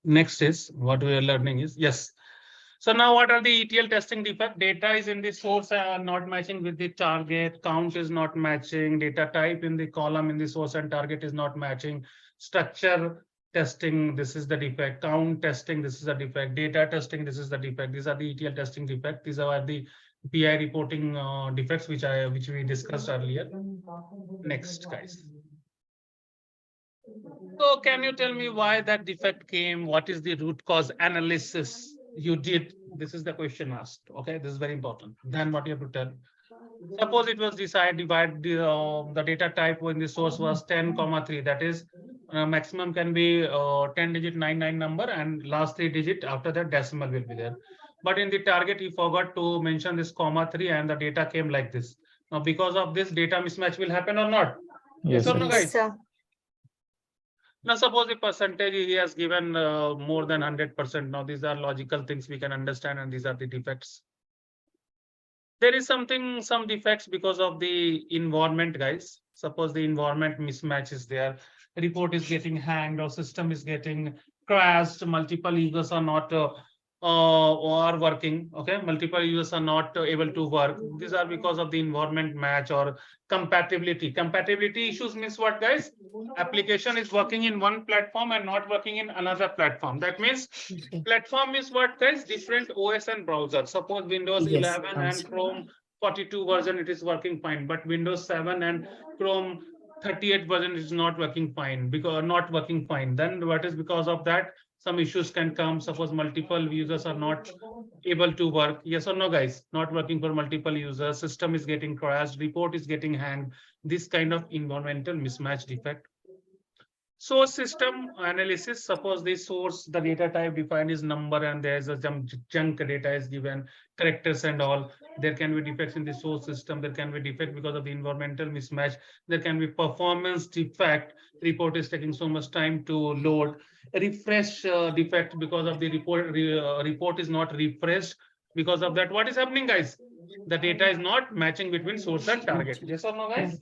Speaker 1: next is what we are learning is, yes. So now what are the ETL testing defect? Data is in the source not matching with the target, count is not matching, data type in the column in the source and target is not matching, structure testing, this is the defect, count testing, this is the defect, data testing, this is the defect. These are the ETL testing defect. These are the BI reporting defects which we discussed earlier. Next, guys. So can you tell me why that defect came? What is the root cause analysis you did? This is the question asked. Okay, this is very important. Then what you have to tell. Suppose it was decided the data type when the source was 10,3. That is maximum can be 10-digit 99 number and last 3 digit after that decimal will be there. But in the target, you forgot to mention this ,3 and the data came like this. Now because of this data mismatch will happen or not?
Speaker 4: Yes,
Speaker 1: or no,
Speaker 4: sir.
Speaker 1: guys?
Speaker 2: Yes, sir.
Speaker 1: Now, suppose the percentage he has given more than 100%. Now, these are logical things we can understand, and these are the defects. There is some defects because of the environment, guys. Suppose the environment mismatch is there, report is getting hanged or system is getting crashed, multiple users are not are working. Okay, multiple users are not able to work. These are because of the environment match or compatibility. Compatibility issues means what, guys? Application is working in one platform and not working in another platform. That means platform is what, guys? Different OS and browser. Suppose Windows
Speaker 5: Yes,
Speaker 1: 11 and
Speaker 5: also.
Speaker 1: Chrome 42 version, it is working fine, but Windows 7 and Chrome 38 version is not working fine. Then what is because of that? Some issues can come. Suppose multiple users are not able to work. Yes or no, guys? Not working for multiple users. System is getting crashed. Report is getting hanged. This kind of environmental mismatch defect. Source system analysis. Suppose the source, the data type defined is number and there's a junk data is given, characters and all. There can be defects in the source system. There can be defect because of the environmental mismatch. There can be performance defect. Report is taking so much time to load. Refresh defect because of the report is not refreshed. Because of that, what is happening, guys? The data is not matching between source and target. Yes or no, guys?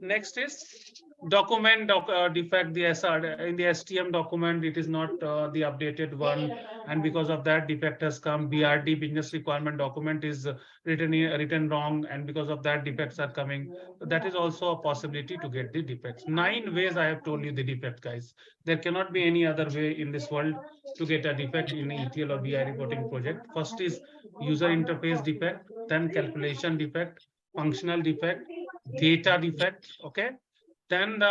Speaker 1: Next is document defect. The SR in the STM document, it is not the updated one, and because of that, defect has come. BRD, business requirement document, is written wrong, and because of that, defects are coming. So that is also a possibility to get the defects. 9 ways I have told you the defect, guys. There cannot be any other way in this world to get a defect in an ETL or BI reporting project. First is user interface defect, then calculation defect, functional defect, data defect. Okay, then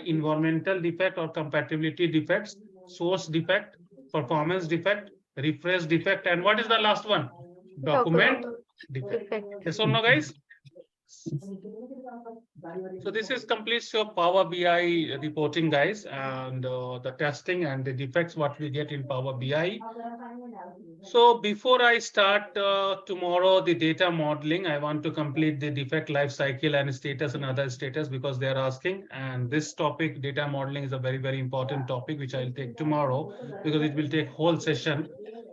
Speaker 1: environmental defect or compatibility defects, source defect, performance defect, refresh defect, and what is the last one? Document defect.
Speaker 2: Defect.
Speaker 1: Yes or no, guys? So this is completes your Power BI reporting, guys, and the testing and the defects what we get in Power BI. So before I start tomorrow the data modeling, I want to complete the defect life cycle and status and other status because they are asking. And this topic, data modeling, is a very, very important topic which I'll take tomorrow because it will take whole session.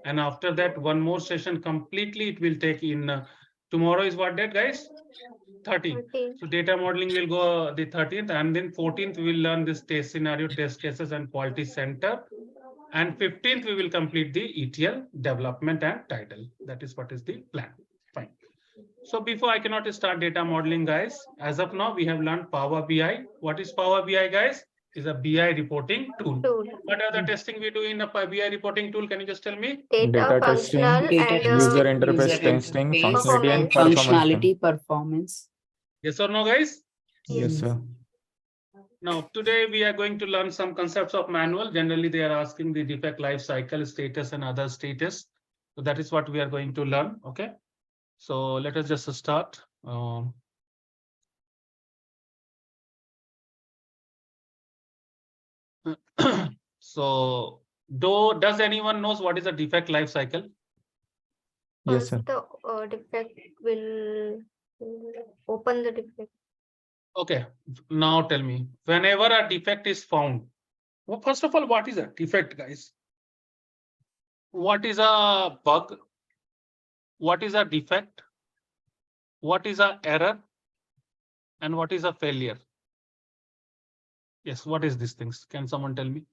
Speaker 1: And after that, one more session completely it will take in tomorrow is what date, guys? 13th.
Speaker 2: 13.
Speaker 1: So data modeling will go the 13th, and then 14th we will learn this test scenario, test cases, and quality center. And 15th we will complete the ETL development and title. That is what is the plan. Fine. So before I cannot start data modeling, guys, as of now we have learned Power BI. What is Power BI, guys? Is a BI reporting tool. What are the testing we do in a BI reporting tool? Can you just tell me?
Speaker 2: Data,
Speaker 4: testing,
Speaker 2: functional,
Speaker 5: Data
Speaker 2: and
Speaker 4: user
Speaker 5: testing,
Speaker 4: interface
Speaker 5: user
Speaker 4: testing,
Speaker 5: interface,
Speaker 4: functionality and
Speaker 2: performance.
Speaker 4: performance.
Speaker 5: functionality, performance.
Speaker 1: Yes or no, guys?
Speaker 4: Yes, sir.
Speaker 1: Now, today we are going to learn some concepts of manual. Generally, they are asking the defect life cycle, status, and other status. So that is what we are going to learn. Okay. So let us just start. So, does anyone knows what is a defect life cycle?
Speaker 4: Yes,
Speaker 2: First,
Speaker 4: sir.
Speaker 2: the defect will open the defect.
Speaker 1: Okay, now tell me, whenever a defect is found, well, first of all, what is a defect, guys? What is a bug? What is a defect? What is a error? And what is a failure? Yes, what is these things? Can someone tell me?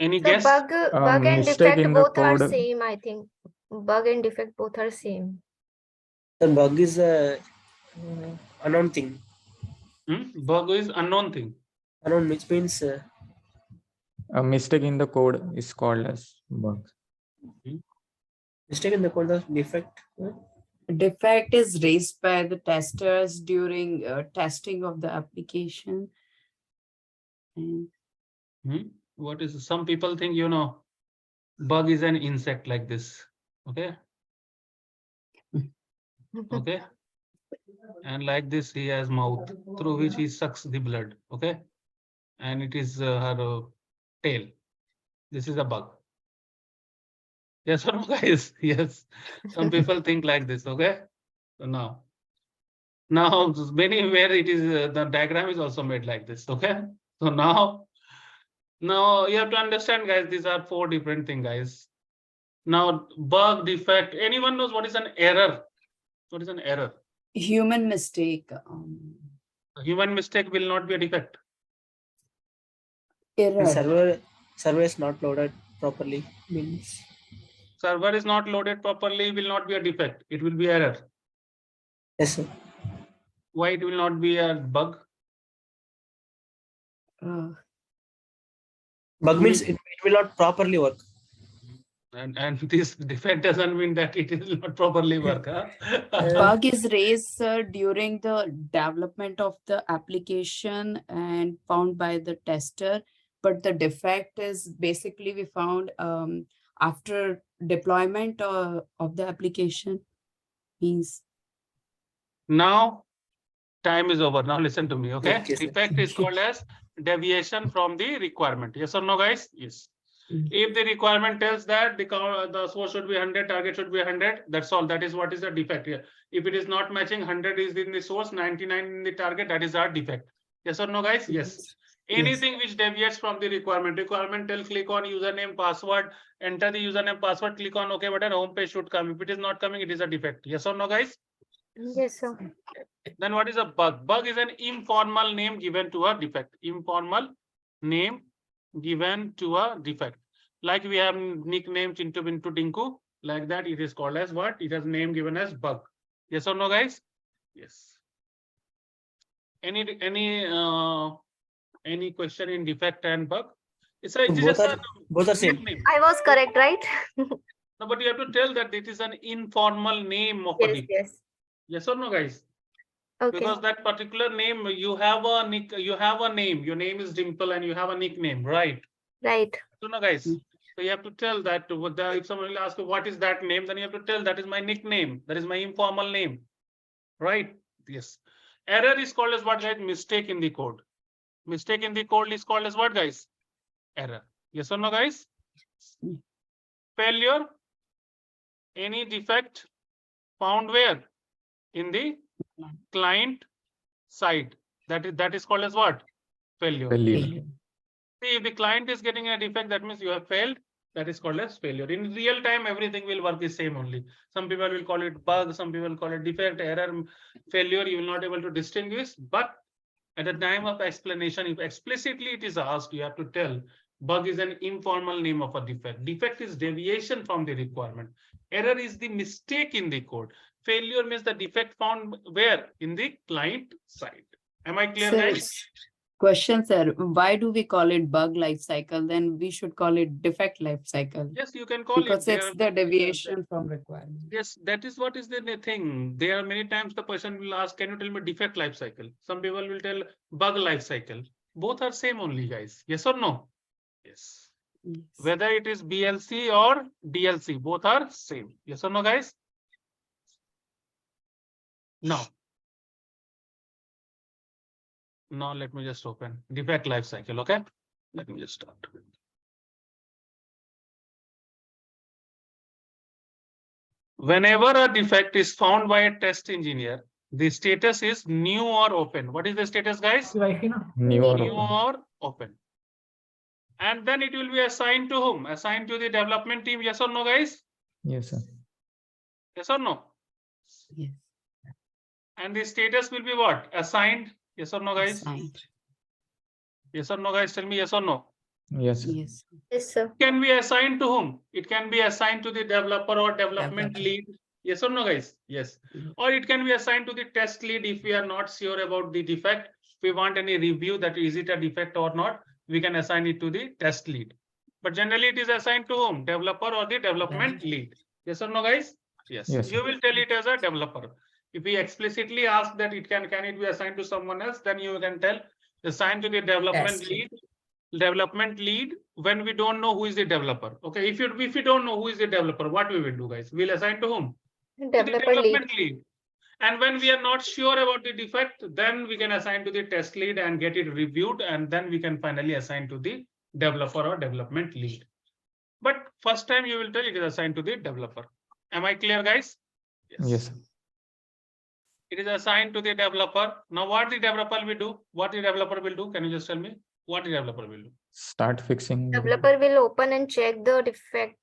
Speaker 1: Any
Speaker 2: So
Speaker 1: guess?
Speaker 2: bug and
Speaker 4: mistake
Speaker 2: defect
Speaker 4: in the
Speaker 2: both are
Speaker 4: code.
Speaker 2: same, I think. Bug and defect both are same.
Speaker 3: The bug is a unknown thing.
Speaker 1: Bug is unknown thing.
Speaker 3: Unknown, which means
Speaker 4: A mistake in the code is called as bug.
Speaker 3: mistake in the code, the defect.
Speaker 5: Defect is raised by the testers during testing of the application. And
Speaker 1: What is some people think, bug is an insect like this. Okay. Okay. And like this, he has mouth through which he sucks the blood. Okay. And it is her tail. This is a bug. Yes or no, guys? Yes. Some people think like this. Okay. So now many where it is the diagram is also made like this. Okay. So now you have to understand, guys, these are 4 different things, guys. Now, bug, defect, anyone knows what is an error? What is an error?
Speaker 5: human mistake.
Speaker 1: A human mistake will not be a defect.
Speaker 3: The
Speaker 5: Error.
Speaker 3: server is not loaded properly means
Speaker 1: Server is not loaded properly will not be a defect. It will be error.
Speaker 3: yes, sir.
Speaker 1: Why it will not be a bug?
Speaker 3: Bug means it will not properly work.
Speaker 1: And this defect doesn't mean that it will not properly work. Huh?
Speaker 5: Bug is raised during the development of the application and found by the tester, but the defect is basically we found after deployment of the application. Means
Speaker 1: Now, time is over. Now listen to me, okay?
Speaker 3: Okay, sir.
Speaker 1: Defect is called as deviation from the requirement. Yes or no, guys? Yes. If the requirement tells that the source should be 100, target should be 100, that's all. That is what is the defect here. If it is not matching, 100 is in the source, 99 in the target, that is our defect. Yes or no, guys? Yes. Anything which deviates from the requirement tell click on username, password, enter the username, password, click on OK button, home page should come. If it is not coming, it is a defect. Yes or no, guys?
Speaker 2: Yes, sir.
Speaker 1: Then what is a bug? Bug is an informal name given to a defect. Informal name given to a defect. Like we have nickname Chintu Bintu Dinku, like that it is called as what? It has name given as bug. Yes or no, guys? Yes. Any question in defect and bug? It's a
Speaker 3: Both are same.
Speaker 1: nickname.
Speaker 2: I was correct, right?
Speaker 1: No, but you have to tell that it is an informal name of a
Speaker 2: Yes,
Speaker 1: defect.
Speaker 2: yes.
Speaker 1: Yes or no, guys?
Speaker 2: Okay.
Speaker 1: Because that particular name, you have a name. Your name is Dimple and you have a nickname, right?
Speaker 2: Right.
Speaker 1: So no, guys. So you have to tell that if someone will ask you what is that name, then you have to tell that is my nickname. That is my informal name. Right? Yes. Error is called as what, guys? Mistake in the code. Mistake in the code is called as what, guys? Error. Yes or no, guys? Failure. Any defect found where? In the client side. That is called as what? Failure.
Speaker 4: Failure.
Speaker 1: See, if the client is getting a defect, that means you have failed. That is called as failure. In real time, everything will work the same only. Some people will call it bug, some people will call it defect, error, failure. You will not able to distinguish. But at the time of explanation, if explicitly it is asked, you have to tell bug is an informal name of a defect. Defect is deviation from the requirement. Error is the mistake in the code. Failure means the defect found where? In the client side. Am I clear,
Speaker 5: Sir,
Speaker 1: guys?
Speaker 5: question, sir. Why do we call it bug life cycle? Then we should call it defect life cycle.
Speaker 1: Yes, you can call
Speaker 5: Because
Speaker 1: it.
Speaker 5: it's the deviation from requirement.
Speaker 1: Yes, that is what is the thing. There are many times the person will ask, can you tell me defect life cycle? Some people will tell bug life cycle. Both are same only, guys. Yes or no? Yes.
Speaker 5: Yes.
Speaker 1: Whether it is BLC or DLC, both are same. Yes or no, guys? Now let me just open defect life cycle. Okay, let me just start. Whenever a defect is found by a test engineer, the status is new or open. What is the status, guys?
Speaker 4: New or
Speaker 1: New
Speaker 4: open.
Speaker 1: or open. And then it will be assigned to whom? Assigned to the development team. Yes or no, guys?
Speaker 4: Yes, sir.
Speaker 1: Yes or no?
Speaker 5: Yes.
Speaker 1: And the status will be what? Assigned. Yes or no, guys?
Speaker 5: Assigned.
Speaker 1: Yes or no, guys? Tell me yes or no.
Speaker 4: Yes. sir.
Speaker 5: Yes.
Speaker 2: Yes, sir.
Speaker 1: Can be assigned to whom? It can be assigned to the developer or development
Speaker 5: Developer.
Speaker 1: lead. Yes or no, guys? Yes. Or it can be assigned to the test lead if we are not sure about the defect. If we want any review that is it a defect or not, we can assign it to the test lead. But generally it is assigned to whom? Developer or the development lead. Yes or no, guys? Yes.
Speaker 4: Yes,
Speaker 1: You
Speaker 4: sir.
Speaker 1: will tell it as a developer. If we explicitly ask that it can it be assigned to someone else, then you can tell assigned to the development
Speaker 5: Test
Speaker 1: lead. Development lead when we don't know who is the developer. Okay, if you don't know who is the developer, what we will do, guys? We'll assign to whom? To the
Speaker 2: Developer lead.
Speaker 1: development lead. And when we are not sure about the defect, then we can assign to the test lead and get it reviewed, and then we can finally assign to the developer or development lead. But first time you will tell it is assigned to the developer. Am I clear, guys?
Speaker 4: Yes. sir.
Speaker 1: It is assigned to the developer. Now, what the developer will do? What the developer will do? Can you just tell me what the developer will do?
Speaker 4: Start fixing. the-
Speaker 2: Developer will open and check the defect.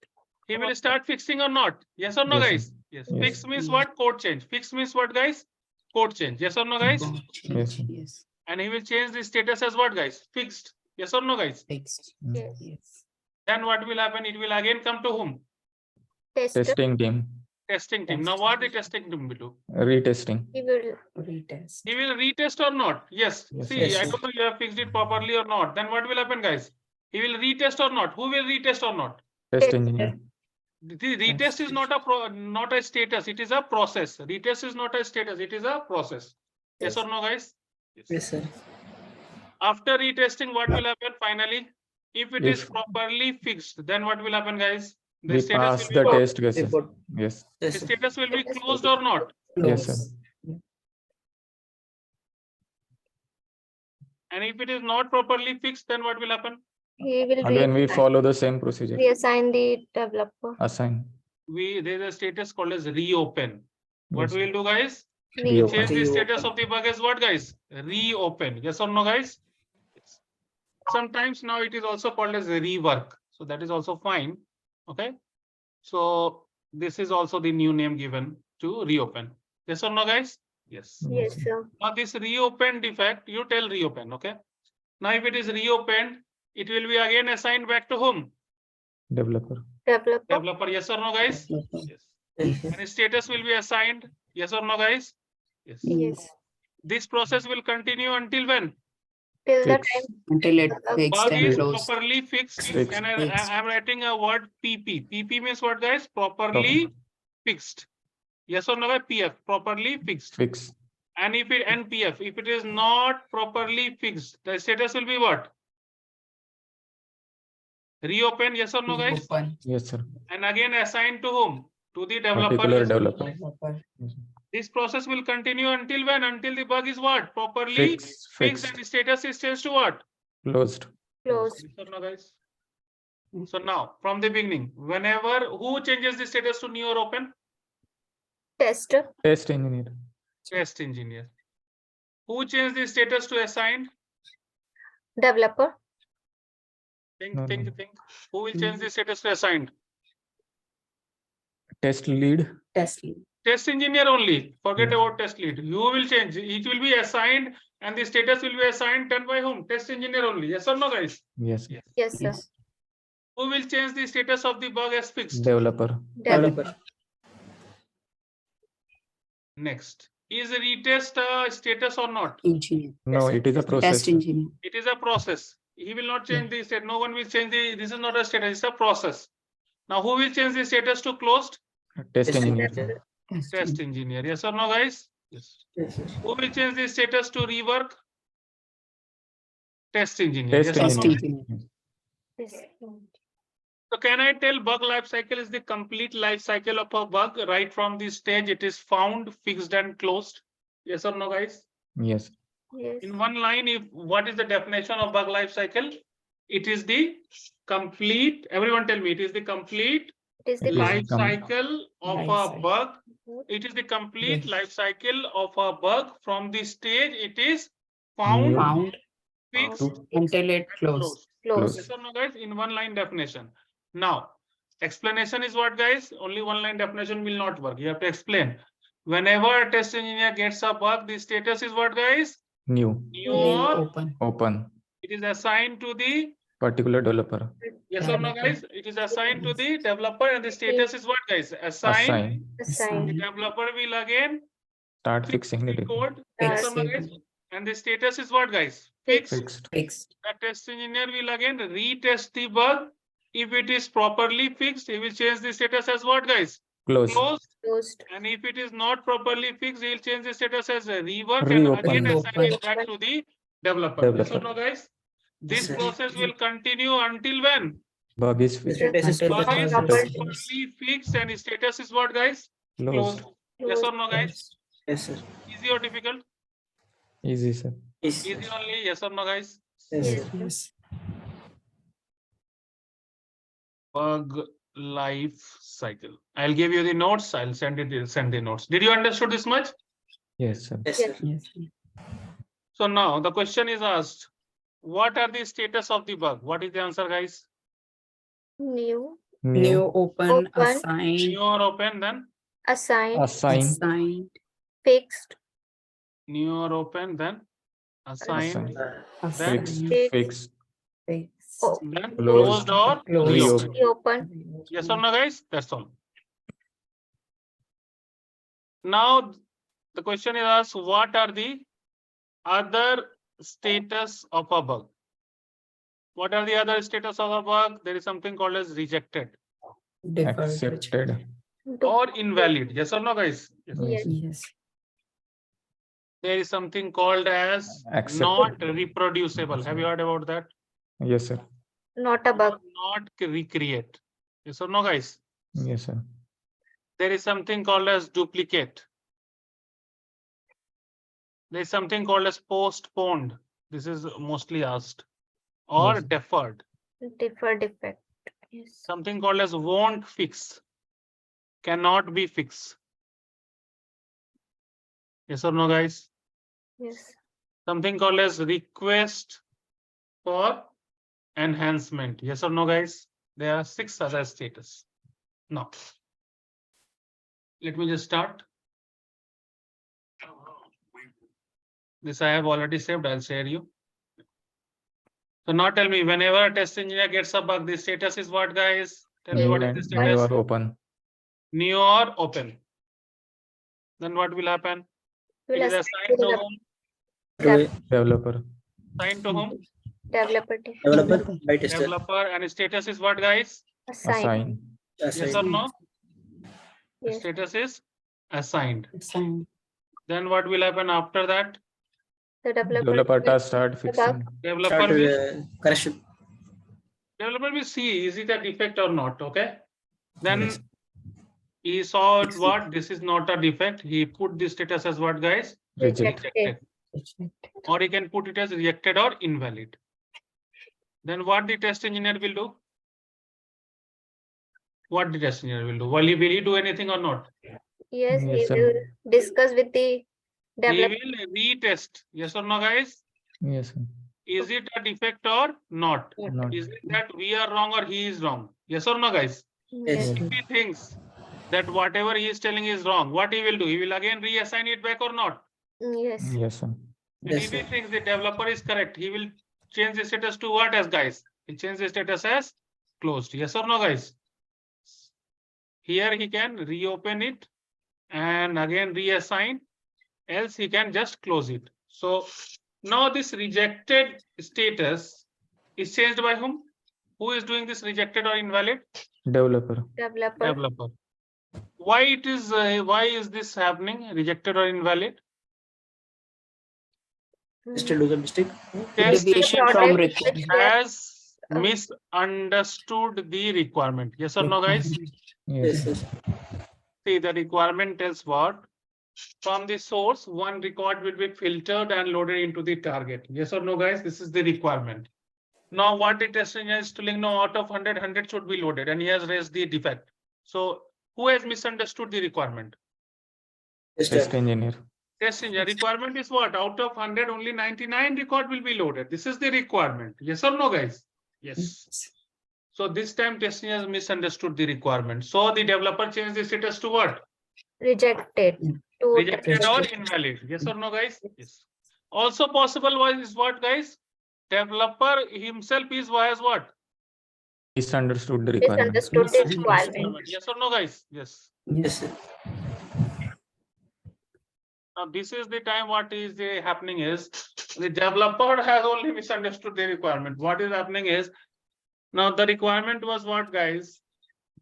Speaker 1: He will start fixing or not? Yes or no,
Speaker 4: Yes, sir.
Speaker 1: guys? Yes.
Speaker 4: Yes.
Speaker 1: Fix means
Speaker 5: Yes.
Speaker 1: what? Code change. Fix means what, guys? Code change. Yes or no, guys?
Speaker 5: Code
Speaker 4: Yes,
Speaker 5: change.
Speaker 4: sir.
Speaker 5: Yes.
Speaker 1: And he will change the status as what, guys? Fixed. Yes or no, guys?
Speaker 5: Fixed.
Speaker 2: Yes.
Speaker 5: Yes.
Speaker 1: Then what will happen? It will again come to whom?
Speaker 2: Tester,
Speaker 4: Testing team.
Speaker 1: Testing team. Now, what the testing team will do?
Speaker 4: Retesting.
Speaker 2: he will
Speaker 5: Retest.
Speaker 1: He will retest or not? Yes.
Speaker 4: Yes,
Speaker 1: See,
Speaker 3: yes,
Speaker 1: I
Speaker 3: sir.
Speaker 1: don't know you have fixed it properly or not. Then what will happen, guys? He will retest or not? Who will retest or not?
Speaker 4: Test
Speaker 2: Tester.
Speaker 4: engineer.
Speaker 1: The retest is not a status. It is a process. Retest is not a status. It is a process. Yes or no, guys?
Speaker 3: Yes, sir.
Speaker 1: After retesting, what will happen finally? If it is
Speaker 4: If-
Speaker 1: properly fixed, then what will happen, guys? The
Speaker 4: We
Speaker 1: status
Speaker 4: pass
Speaker 1: will
Speaker 4: the
Speaker 1: be what?
Speaker 4: test cases.
Speaker 3: Report.
Speaker 4: Yes.
Speaker 1: The
Speaker 3: Yes, sir.
Speaker 1: status will be closed or not?
Speaker 4: Yes, sir.
Speaker 3: Close.
Speaker 1: And if it is not properly fixed, then what will happen?
Speaker 2: he will
Speaker 4: Again, we
Speaker 2: reassign-
Speaker 4: follow the same procedure.
Speaker 2: reassign the developer.
Speaker 4: Assign.
Speaker 1: There's a status called as reopen. What
Speaker 4: Yes.
Speaker 1: we'll do, guys?
Speaker 4: Reopen.
Speaker 1: Change the
Speaker 3: Reopen.
Speaker 1: status of the bug as what, guys? Reopen. Yes or no, guys? Yes. Sometimes now it is also called as rework. So that is also fine. Okay. So this is also the new name given to reopen. Yes or no, guys? Yes.
Speaker 2: Yes, sir.
Speaker 1: Now this reopen defect, you tell reopen. Okay. Now if it is reopened, it will be again assigned back to whom?
Speaker 4: Developer.
Speaker 2: Developer.
Speaker 1: Developer. Yes or no, guys?
Speaker 5: Developer.
Speaker 1: Yes.
Speaker 3: Yes,
Speaker 1: And status will be assigned. Yes or no, guys? Yes.
Speaker 2: Yes.
Speaker 1: This process will continue until when?
Speaker 2: Till the
Speaker 4: Fix.
Speaker 2: time
Speaker 5: Until it
Speaker 2: Bug
Speaker 5: fixed
Speaker 1: Bug
Speaker 5: and
Speaker 1: is
Speaker 5: closed.
Speaker 1: properly fixed.
Speaker 4: Fixed.
Speaker 1: And
Speaker 5: Fixed.
Speaker 1: I'm writing a word PP. PP means what, guys? Properly fixed. Yes or no, guys? PF, properly fixed.
Speaker 4: Fix.
Speaker 1: And if it NPF, if it is not properly fixed, the status will be what? Reopen, yes or no, guys?
Speaker 5: Open.
Speaker 4: Yes, sir.
Speaker 1: And again assigned to whom? To the developer.
Speaker 4: Particular
Speaker 1: yes or no?
Speaker 4: developer.
Speaker 5: Developer.
Speaker 4: Yes, sir.
Speaker 1: This process will continue until when? Until the bug is what? Properly
Speaker 4: Fix.
Speaker 1: fixed
Speaker 4: Fixed.
Speaker 1: and the status is changed to what?
Speaker 4: Closed.
Speaker 2: closed.
Speaker 1: Yes or no, guys? So now, from the beginning, whenever who changes the status to new or open?
Speaker 2: Tester.
Speaker 4: Test engineer.
Speaker 1: Test engineer. Who changed the status to assigned?
Speaker 2: Developer.
Speaker 1: Think,
Speaker 4: No,
Speaker 1: think,
Speaker 4: no.
Speaker 1: think. Who will change the status to assigned?
Speaker 4: Test lead.
Speaker 5: Test lead.
Speaker 1: Test engineer only. Forget
Speaker 4: Yes.
Speaker 1: about test lead. You will change. It will be assigned and the status will be assigned done by whom? Test engineer only. Yes or no, guys?
Speaker 4: Yes.
Speaker 1: Yes.
Speaker 2: Yes, sir.
Speaker 5: Yes.
Speaker 1: Who will change the status of the bug as fixed?
Speaker 4: Developer.
Speaker 2: Developer.
Speaker 1: Next. Is retest a status or not?
Speaker 5: Engineer.
Speaker 4: No, it is a process.
Speaker 5: Test engineer.
Speaker 1: It is a process. He will not change the state. No one will change the. This is not a status. It's a process. Now, who will change the status to closed?
Speaker 4: Test
Speaker 3: Yes,
Speaker 4: engineer.
Speaker 5: Test
Speaker 1: Test
Speaker 5: engineer.
Speaker 1: engineer. Yes or no, guys? Yes.
Speaker 3: yes, yes.
Speaker 1: Who will change the status to rework? Test engineer.
Speaker 4: Test
Speaker 1: Yes or
Speaker 5: Test
Speaker 1: no?
Speaker 4: engineer.
Speaker 5: engineer.
Speaker 2: Yes.
Speaker 1: So can I tell bug life cycle is the complete life cycle of a bug right from the stage it is found, fixed and closed? Yes or no, guys?
Speaker 4: Yes.
Speaker 2: Yes.
Speaker 1: In one line, if what is the definition of bug life cycle? It is the complete, everyone tell me, it is the complete
Speaker 2: It is the
Speaker 4: It is
Speaker 1: life
Speaker 4: com-
Speaker 1: cycle of
Speaker 5: Life
Speaker 1: a
Speaker 5: cycle.
Speaker 1: bug. It is the complete
Speaker 3: Yes.
Speaker 1: life cycle of a bug from the stage it is found,
Speaker 4: New.
Speaker 5: Found
Speaker 1: fixed,
Speaker 4: To-
Speaker 5: until it
Speaker 1: and
Speaker 5: closed.
Speaker 2: closed.
Speaker 1: Yes or no, guys? In one line definition. Now, explanation is what, guys? Only one line definition will not work. You have to explain. Whenever a test engineer gets a bug, the status is what, guys?
Speaker 4: New.
Speaker 1: New
Speaker 5: New
Speaker 1: or
Speaker 5: open.
Speaker 4: Open.
Speaker 1: it is assigned to the
Speaker 4: particular developer.
Speaker 1: Yes or no, guys? It is assigned to the developer, and the status is what, guys? Assigned.
Speaker 4: Assign.
Speaker 1: The
Speaker 2: Assign.
Speaker 1: developer will again
Speaker 4: Start
Speaker 1: fix
Speaker 4: fixing
Speaker 1: the
Speaker 4: it.
Speaker 1: code. Yes or no, guys? And the status is what, guys? Fixed.
Speaker 4: Fixed.
Speaker 5: Fixed.
Speaker 1: The test engineer will again retest the bug. If it is properly fixed, he will change the status as what, guys?
Speaker 4: Close.
Speaker 1: Closed.
Speaker 2: Closed.
Speaker 1: And if it is not properly fixed, he will change the status as a rework and
Speaker 4: Reopen.
Speaker 1: again assign it
Speaker 2: Reopen.
Speaker 1: back to the developer. Yes or
Speaker 4: Developer.
Speaker 1: no, guys? This
Speaker 3: sir.
Speaker 1: process will continue until when?
Speaker 4: Bug is fixed.
Speaker 3: Status is
Speaker 5: Until
Speaker 1: Bug
Speaker 3: fixed.
Speaker 1: is
Speaker 2: proper-
Speaker 1: properly fixed and status is what, guys?
Speaker 4: Closed.
Speaker 1: Yes or no, guys?
Speaker 3: Yes, sir.
Speaker 1: Easy or difficult?
Speaker 4: Easy, sir.
Speaker 3: Yes,
Speaker 1: Easy only. Yes or no, guys?
Speaker 3: yes,
Speaker 2: Yes.
Speaker 3: sir.
Speaker 5: Yes.
Speaker 1: Bug life cycle. I'll give you the notes. I'll send the notes. Did you understood this much?
Speaker 4: Yes, sir.
Speaker 3: Yes, sir.
Speaker 5: Yes.
Speaker 1: So now the question is asked, what are the status of the bug? What is the answer, guys?
Speaker 2: New.
Speaker 5: New open,
Speaker 2: Open.
Speaker 5: assigned,
Speaker 1: New or open, then
Speaker 2: Assign.
Speaker 4: Assign.
Speaker 5: assigned,
Speaker 2: Fixed.
Speaker 1: new or open, then assigned,
Speaker 5: assigned,
Speaker 2: Fixed.
Speaker 4: Fixed.
Speaker 5: fixed.
Speaker 2: Oh.
Speaker 1: then
Speaker 4: Closed.
Speaker 1: closed or
Speaker 5: Closed.
Speaker 1: reopened.
Speaker 2: Reopen.
Speaker 1: Yes or no, guys? That's all. Now the question is asked, what are the other status of a bug? What are the other status of a bug? There is something called as rejected
Speaker 5: Deferred.
Speaker 4: Accepted.
Speaker 1: or invalid. Yes or no, guys?
Speaker 2: Yes.
Speaker 5: Yes.
Speaker 1: There is something called as
Speaker 4: Accepted.
Speaker 1: not reproducible. Have you heard about that?
Speaker 4: Yes, sir.
Speaker 2: Not a bug.
Speaker 1: Not recreate. Yes or no, guys?
Speaker 4: Yes, sir.
Speaker 1: There is something called as duplicate. There is something called as postponed. This is mostly asked. Or
Speaker 4: Yes.
Speaker 1: deferred.
Speaker 2: Deferred defect. Yes.
Speaker 1: Something called as won't fix. Cannot be fixed. Yes or no, guys?
Speaker 2: Yes.
Speaker 1: Something called as request for enhancement. Yes or no, guys? There are 6 other status. Now, let me just start. This I have already saved. I'll share you. So now tell me, whenever a test engineer gets a bug, the status is what, guys? Tell me
Speaker 4: New
Speaker 1: what is
Speaker 4: and
Speaker 1: the
Speaker 4: new
Speaker 1: status?
Speaker 4: or open.
Speaker 1: New or open. Then what will happen? It
Speaker 2: Will
Speaker 1: is
Speaker 2: assign
Speaker 1: assigned
Speaker 2: to
Speaker 1: to
Speaker 2: the
Speaker 1: whom?
Speaker 4: Developer.
Speaker 1: Assigned to whom?
Speaker 2: developer.
Speaker 3: Developer by tester.
Speaker 1: Developer, and status is what, guys?
Speaker 2: Assign.
Speaker 4: Assign.
Speaker 1: Yes or
Speaker 3: Assign.
Speaker 1: no? The
Speaker 2: Yes.
Speaker 1: status is assigned.
Speaker 5: Assigned.
Speaker 1: Then what will happen after that?
Speaker 2: The
Speaker 4: Developer
Speaker 2: will
Speaker 4: task start
Speaker 2: bug.
Speaker 4: fixing.
Speaker 1: Developer
Speaker 3: Start
Speaker 1: will,
Speaker 3: correction.
Speaker 1: developer will see, is it a defect or not, okay? Then
Speaker 3: Yes.
Speaker 1: he saw what, this is not a defect. He put the status as what, guys?
Speaker 4: Reject.
Speaker 1: Rejected. Or he can put it as rejected or invalid. Then what the test engineer will do? What the test engineer will do? Will he do anything or not?
Speaker 2: Yes, he
Speaker 4: Yes, sir.
Speaker 2: will discuss with the
Speaker 1: He
Speaker 2: developer.
Speaker 1: will retest. Yes or no, guys?
Speaker 4: Yes, sir.
Speaker 1: Is it a defect or not?
Speaker 4: Not.
Speaker 1: Is it that we are wrong or he is wrong? Yes or no, guys?
Speaker 3: Yes.
Speaker 1: If he thinks that whatever he is telling is wrong, what he will do? He will again reassign it back or not?
Speaker 2: Yes.
Speaker 4: Yes, sir.
Speaker 1: And
Speaker 3: Yes,
Speaker 1: if he
Speaker 3: sir.
Speaker 1: thinks the developer is correct, he will change the status to what as, guys? He change the status as closed. Yes or no, guys? Here he can reopen it and again reassign, else he can just close it. So now this rejected status is changed by whom? Who is doing this rejected or invalid?
Speaker 4: Developer.
Speaker 2: Developer.
Speaker 1: Developer. Why is this happening? Rejected or invalid?
Speaker 3: Tester do the mistake.
Speaker 1: Test
Speaker 5: Deviation
Speaker 1: engineer
Speaker 5: from
Speaker 2: Project
Speaker 5: requirement.
Speaker 2: which we are-
Speaker 1: has misunderstood the requirement. Yes or no, guys?
Speaker 3: Yes,
Speaker 4: Yes, sir.
Speaker 3: yes.
Speaker 1: See, the requirement tells what? From the source, one record will be filtered and loaded into the target. Yes or no, guys? This is the requirement. Now, what the test engineer is telling, no, out of 100, 100 should be loaded, and he has raised the defect. So, who has misunderstood the requirement?
Speaker 4: Test
Speaker 3: Tester.
Speaker 4: engineer.
Speaker 1: Test engineer. Requirement is what? Out of 100, only 99 record will be loaded. This is the requirement. Yes or no, guys? Yes. So this time test engineer has misunderstood the requirement. So the developer changed the status to what?
Speaker 2: Rejected. To
Speaker 1: Rejected or invalid. Yes or no, guys? Yes. Also possible is what, guys? developer himself is as what?
Speaker 4: Misunderstood the requirement.
Speaker 2: Misunderstood the requirement.
Speaker 1: Yes or no, guys? Yes.
Speaker 3: Yes, sir.
Speaker 1: Now this is the time what is happening is the developer has only misunderstood the requirement. What is happening is now the requirement was what, guys?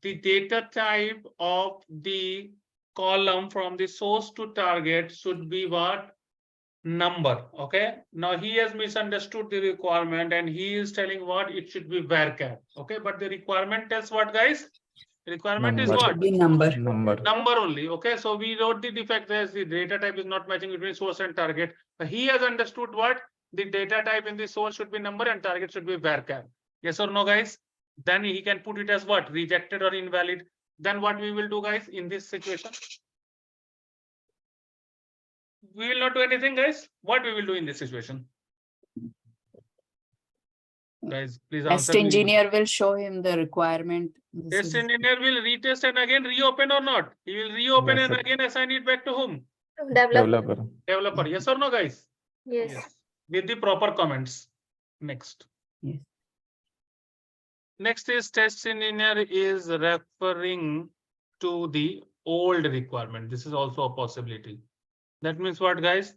Speaker 1: The data type of the column from the source to target should be what? Number. Okay. Now he has misunderstood the requirement and he is telling what it should be varchar. Okay, but the requirement tells what, guys? The requirement is
Speaker 4: Number.
Speaker 1: what?
Speaker 5: Be number.
Speaker 4: Number.
Speaker 1: Number only. Okay, so we wrote the defect as the data type is not matching between source and target. He has understood what the data type in the source should be number and target should be varchar. Yes or no, guys? Then he can put it as what? Rejected or invalid. Then what we will do, guys, in this situation? We will not do anything, guys. What we will do in this situation? Guys, please answer
Speaker 5: Test
Speaker 1: me.
Speaker 5: engineer will show him the requirement. This
Speaker 1: Test
Speaker 5: is-
Speaker 1: engineer will retest and again reopen or not? He will reopen
Speaker 4: Yes,
Speaker 1: and
Speaker 4: sir.
Speaker 1: again assign it back to whom?
Speaker 2: Developer.
Speaker 4: Developer.
Speaker 1: Developer. Yes or no, guys?
Speaker 2: Yes.
Speaker 1: With the proper comments. Next.
Speaker 5: Yes.
Speaker 1: Next is test engineer is referring to the old requirement. This is also a possibility. That means what, guys?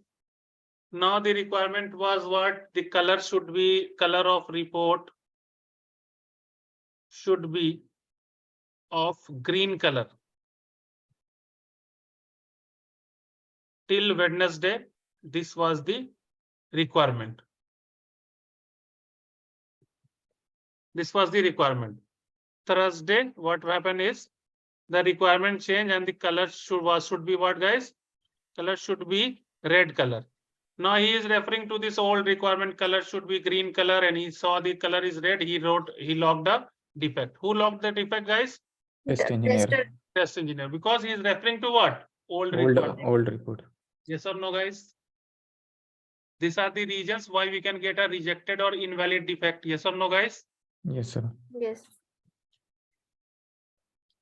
Speaker 1: Now the requirement was what? The color should be, color of report should be of green color. Till Wednesday, this was the requirement. This was the requirement. Thursday, what happened is the requirement change and the color should be what, guys? Color should be red color. Now he is referring to this old requirement, color should be green color, and he saw the color is red. He logged a defect. Who logged the defect, guys?
Speaker 4: Test
Speaker 2: The
Speaker 4: engineer.
Speaker 2: tester.
Speaker 1: Test engineer, because he is referring to what? Old requirement.
Speaker 4: Old report.
Speaker 1: Yes or no, guys? These are the reasons why we can get a rejected or invalid defect. Yes or no, guys?
Speaker 4: Yes, sir.
Speaker 2: Yes.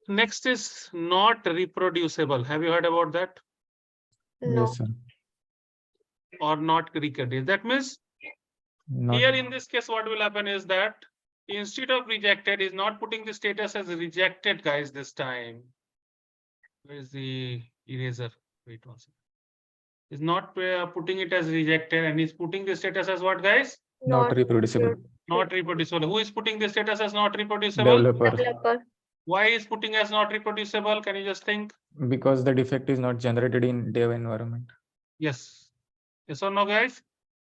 Speaker 1: Next is not reproducible. Have you heard about that?
Speaker 2: No.
Speaker 4: Yes, sir.
Speaker 1: Or not recorded. That means
Speaker 4: Not,
Speaker 1: here in this case, what will happen is that instead of rejected, is not putting the status as rejected, guys, this time. Where is the eraser? Wait one second. Is not putting it as rejected and is putting the status as what, guys?
Speaker 4: not reproducible.
Speaker 1: Not reproducible. Who is putting the status as not reproducible?
Speaker 4: Developer.
Speaker 2: Developer.
Speaker 1: Why is putting as not reproducible? Can you just think?
Speaker 4: Because the defect is not generated in dev environment.
Speaker 1: Yes. Yes or no, guys?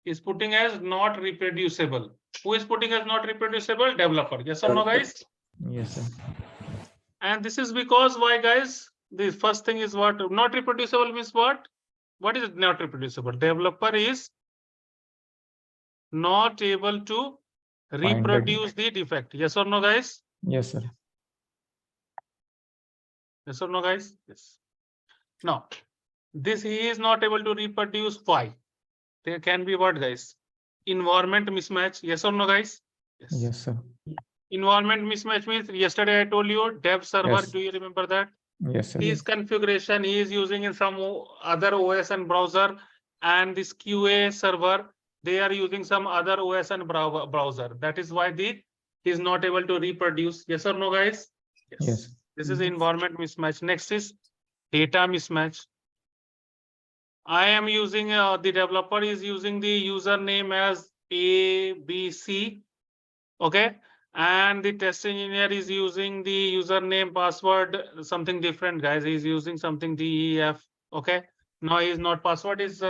Speaker 1: Is putting as not reproducible. Who is putting as not reproducible? Developer. Yes or no, guys?
Speaker 4: Yes, sir.
Speaker 1: And this is because why, guys? The first thing is what? Not reproducible means what? What is not reproducible? Developer is not able to
Speaker 4: the
Speaker 1: reproduce the defect. Yes or no, guys?
Speaker 4: Yes, sir.
Speaker 1: Yes or no, guys? Yes. Now, this he is not able to reproduce. Why? There can be what, guys? Environment mismatch. Yes or no, guys?
Speaker 4: Yes, sir.
Speaker 1: Environment mismatch means yesterday I told you dev server.
Speaker 4: Yes.
Speaker 1: Do you remember that?
Speaker 4: Yes, sir.
Speaker 1: His configuration he is using in some other OS and browser, and this QA server they are using some other OS and browser. That is why he is not able to reproduce. Yes or no, guys?
Speaker 4: Yes.
Speaker 1: This is environment mismatch. Next is data mismatch. I am using the developer is using the username as ABC. Okay. And the test engineer is using the username password, something different, guys. He's using something DEF. Okay. Now is not password is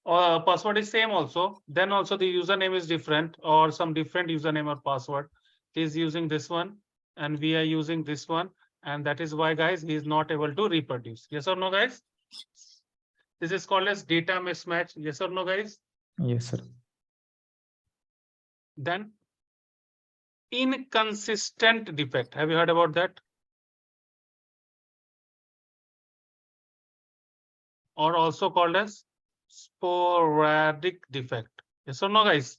Speaker 1: password is same also. Then also the username is different or some different username or password. He's using this one and we are using this one. And that is why, guys, he is not able to reproduce. Yes or no, guys? This is called as data mismatch. Yes or no, guys?
Speaker 4: Yes, sir.
Speaker 1: Then inconsistent defect. Have you heard about that? Or also called as sporadic defect. Yes or no, guys?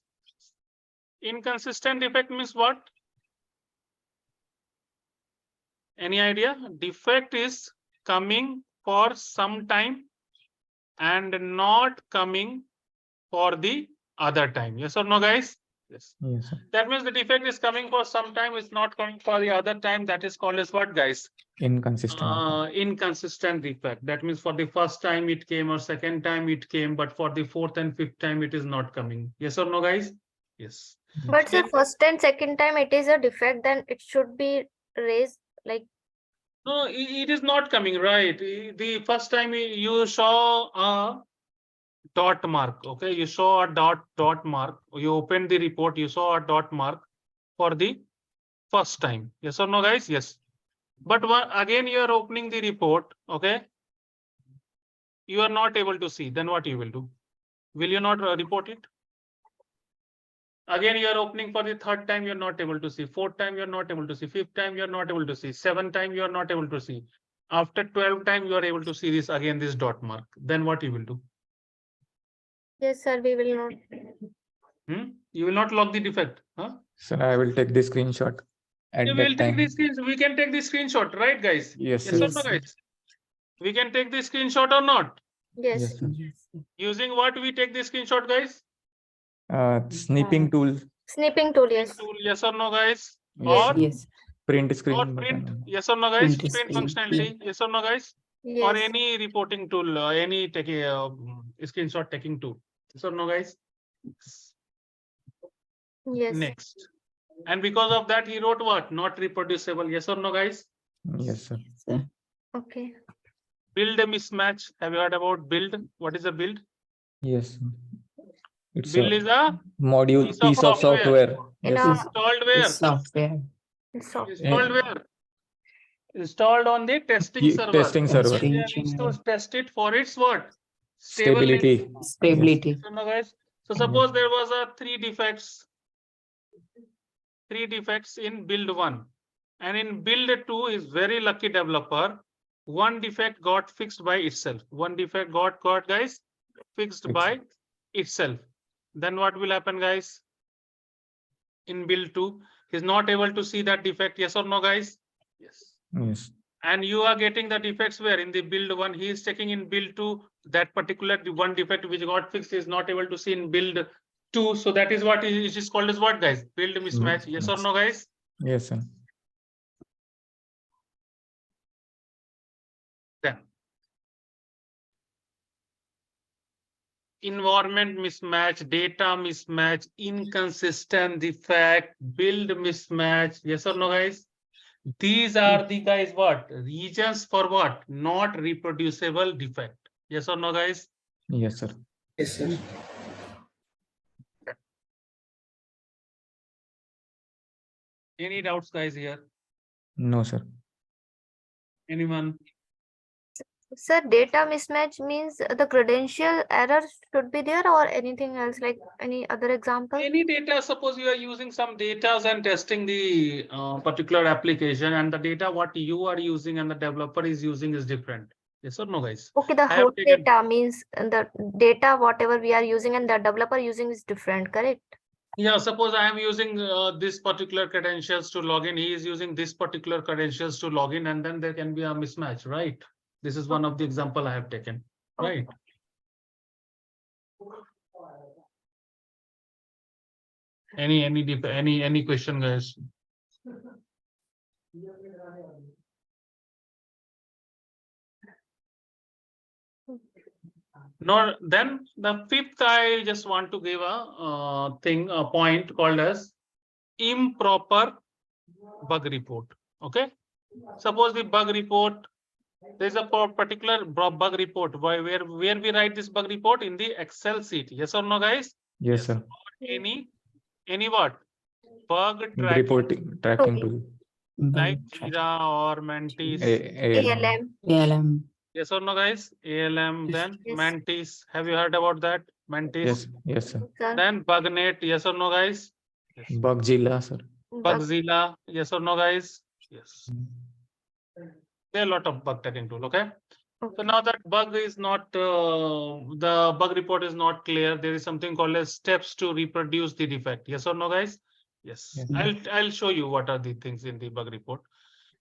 Speaker 1: Inconsistent defect means what? Any idea? Defect is coming for some time and not coming for the other time. Yes or no, guys? Yes.
Speaker 4: Yes, sir.
Speaker 1: That means the defect is coming for some time, it's not coming for the other time. That is called as what, guys?
Speaker 4: Inconsistent.
Speaker 1: Inconsistent defect. That means for the first time it came or second time it came, but for the fourth and fifth time it is not coming. Yes or no, guys? Yes.
Speaker 2: But the
Speaker 1: Then-
Speaker 2: first and second time it is a defect, then it should be raised like,
Speaker 1: No, it is not coming, right? The first time you saw a dot mark, okay? You saw a dot mark. You opened the report, you saw a dot mark for the first time. Yes or no, guys? Yes. But again, you are opening the report, okay? You are not able to see. Then what you will do? Will you not report it? Again, you are opening for the third time, you're not able to see. Fourth time, you're not able to see. Fifth time, you're not able to see. Seventh time, you're not able to see. After 12 time, you are able to see this again, this dot mark. Then what you will do?
Speaker 2: yes, sir, we will not.
Speaker 1: You will not log the defect. Huh?
Speaker 4: Sir, I will take the screenshot at
Speaker 1: Yeah,
Speaker 4: that
Speaker 1: we'll take
Speaker 4: time.
Speaker 1: the screen. We can take the screenshot, right, guys?
Speaker 4: Yes,
Speaker 1: Yes
Speaker 4: sir.
Speaker 1: or no, guys? We can take the screenshot or not?
Speaker 2: Yes,
Speaker 4: Yes, sir.
Speaker 1: Using what we take the screenshot, guys?
Speaker 4: Snipping tool,
Speaker 2: snipping tool, yes.
Speaker 1: Tool, yes or no, guys?
Speaker 2: Yes.
Speaker 1: Or
Speaker 5: Yes.
Speaker 4: print
Speaker 1: or
Speaker 4: screen
Speaker 1: print,
Speaker 4: button.
Speaker 1: yes or no, guys?
Speaker 5: Print
Speaker 1: Print
Speaker 5: screen,
Speaker 1: functionality, yes or no, guys? Or
Speaker 2: Yes,
Speaker 1: any reporting tool, any taking screenshot taking tool. Yes or no, guys?
Speaker 2: yes,
Speaker 1: Next. And because of that, he wrote what? Not reproducible. Yes or no, guys?
Speaker 4: Yes, sir.
Speaker 2: okay.
Speaker 1: Build a mismatch. Have you heard about build? What is a build?
Speaker 4: Yes, sir. It's
Speaker 1: Build
Speaker 4: a
Speaker 1: is a
Speaker 4: module,
Speaker 1: piece of
Speaker 4: piece of
Speaker 1: software.
Speaker 4: software.
Speaker 2: In
Speaker 4: Yes,
Speaker 2: a-
Speaker 4: sir.
Speaker 1: installed where?
Speaker 5: Software.
Speaker 2: So,
Speaker 1: Installed where? Installed on the testing
Speaker 4: Ye-
Speaker 1: server.
Speaker 4: testing server.
Speaker 5: Testing
Speaker 1: Yeah, needs to
Speaker 5: server.
Speaker 1: test it for its what?
Speaker 4: Stability.
Speaker 5: Stability.
Speaker 1: Yes or no, guys? So suppose there was a three defects in build 1, and in build 2 is very lucky developer. One defect got fixed by itself. One defect got guys fixed
Speaker 4: Fixed.
Speaker 1: by itself. Then what will happen, guys? In build 2, he's not able to see that defect. Yes or no, guys? Yes.
Speaker 4: Yes.
Speaker 1: And you are getting the defects where in the build 1, he is checking in build 2, that particular one defect which got fixed is not able to see in build 2. So that is what it is called as what, guys? Build mismatch. Yes or no, guys?
Speaker 4: Yes, sir.
Speaker 1: Then environment mismatch, data mismatch, inconsistent defect, build mismatch. Yes or no, guys? These are the guys what? Regions for what? Not reproducible defect. Yes or no, guys?
Speaker 4: Yes, sir.
Speaker 3: Yes, sir.
Speaker 1: Any doubts, guys, here?
Speaker 4: No, sir.
Speaker 1: Anyone?
Speaker 2: sir, data mismatch means the credential error should be there or anything else, like any other example?
Speaker 1: Any data, suppose you are using some data and testing the particular application, and the data what you are using and the developer is using is different. Yes or no, guys?
Speaker 2: Okay, the
Speaker 1: I have
Speaker 2: whole
Speaker 1: taken-
Speaker 2: data means the data whatever we are using and the developer using is different, correct?
Speaker 1: Yeah, suppose I am using this particular credentials to log in. He is using this particular credentials to log in, and then there can be a mismatch, right? This is one of the example I have taken, right? Any question, guys? No, then the fifth, I just want to give a point called as improper bug report. Okay. Suppose the bug report, there's a particular bug report where we write this bug report in the Excel sheet. Yes or no, guys?
Speaker 4: Yes, sir.
Speaker 1: Any what? Bug tracking
Speaker 4: Reporting tracking tool.
Speaker 1: like Jira or Mantis.
Speaker 2: ALM.
Speaker 5: ALM.
Speaker 1: Yes or no, guys? ALM,
Speaker 5: Yes.
Speaker 1: then
Speaker 2: Yes.
Speaker 1: Mantis. Have you heard about that? Mantis.
Speaker 4: Yes, yes, sir.
Speaker 2: Sir,
Speaker 1: Then Bugnet. Yes or no, guys? Yes.
Speaker 4: Bugzilla, sir.
Speaker 2: bug-
Speaker 1: Bugzilla. Yes or no, guys? Yes. There are a lot of bug tracking tool. Okay. So
Speaker 2: okay.
Speaker 1: now that bug is not, the bug report is not clear. There is something called as steps to reproduce the defect. Yes or no, guys? Yes.
Speaker 4: Yes.
Speaker 1: I'll show you what are the things in the bug report.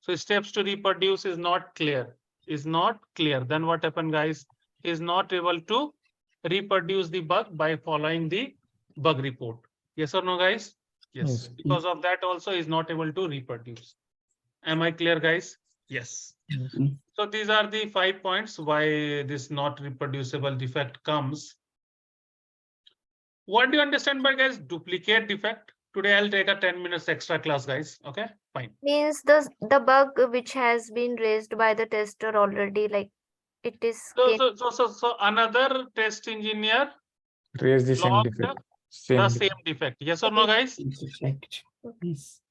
Speaker 1: So steps to reproduce is not clear. Is not clear. Then what happened, guys? Is not able to reproduce the bug by following the bug report. Yes or no, guys? Yes.
Speaker 4: Yes.
Speaker 1: Because of that also is not able to reproduce. Am I clear, guys? Yes.
Speaker 4: Yes.
Speaker 1: So these are the 5 points why this not reproducible defect comes. What do you understand by, guys, duplicate defect? Today I'll take a 10 minutes extra class, guys. Okay, fine.
Speaker 2: Means the bug which has been raised by the tester already, like it is
Speaker 1: So another test engineer
Speaker 4: Raise the same
Speaker 1: logged
Speaker 4: defect.
Speaker 1: the
Speaker 4: Same
Speaker 1: same defect. Yes or no, guys?
Speaker 5: Defect. Yes.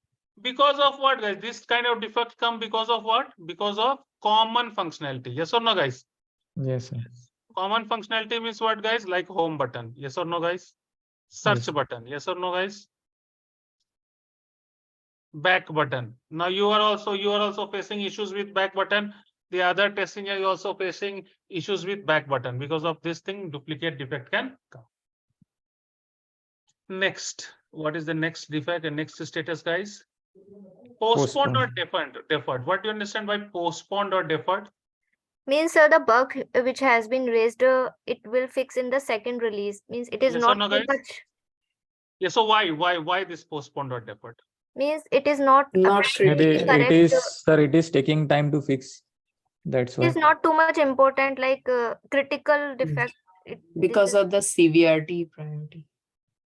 Speaker 1: Because of what, guys? This kind of defect come because of what? Because of common functionality. Yes or no, guys?
Speaker 4: Yes, sir.
Speaker 1: Common functionality means what, guys? Like home button. Yes or no, guys? Search
Speaker 4: Yes.
Speaker 1: button. Yes or no, guys? Back button. Now you are also facing issues with back button. The other test engineer is also facing issues with back button. Because of this thing, duplicate defect can come. Next, what is the next defect and next status, guys? Postponed or deferred. What do you understand by postponed or deferred?
Speaker 2: means the bug which has been raised, it will fix in the second release. Means it is
Speaker 1: Yes or
Speaker 2: not
Speaker 1: no,
Speaker 2: too
Speaker 1: guys?
Speaker 2: much.
Speaker 1: Yeah, so why this postponed or deferred?
Speaker 2: Means it is not
Speaker 5: Not
Speaker 2: apparently
Speaker 4: Maybe
Speaker 5: critical.
Speaker 4: it is, sir, it is taking time to fix. That's
Speaker 2: It
Speaker 4: why.
Speaker 2: is not too much important, like critical defect.
Speaker 5: Because of the severity priority.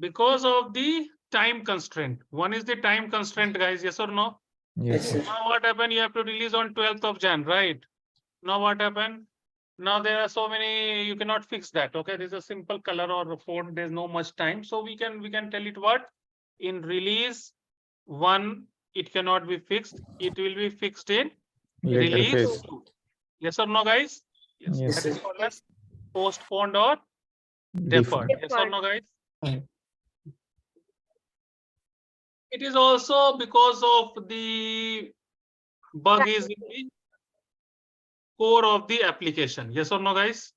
Speaker 1: Because of the time constraint. One is the time constraint, guys. Yes or no?
Speaker 4: Yes,
Speaker 3: Yes,
Speaker 4: sir.
Speaker 3: sir.
Speaker 1: Now what happened? You have to release on 12th of Jan, right? Now what happened? Now there are so many, you cannot fix that. Okay, there's a simple color or a font. There's no much time, so we can tell it what in release 1 it cannot be fixed. It will be fixed in
Speaker 4: Later
Speaker 1: release
Speaker 4: phase.
Speaker 1: 2. Yes or no, guys? Yes.
Speaker 4: Yes,
Speaker 1: That
Speaker 3: sir.
Speaker 1: is called as postponed or deferred. Yes or no, guys?
Speaker 5: Right.
Speaker 1: It is also because of the bug is in the core of the application. Yes or no, guys?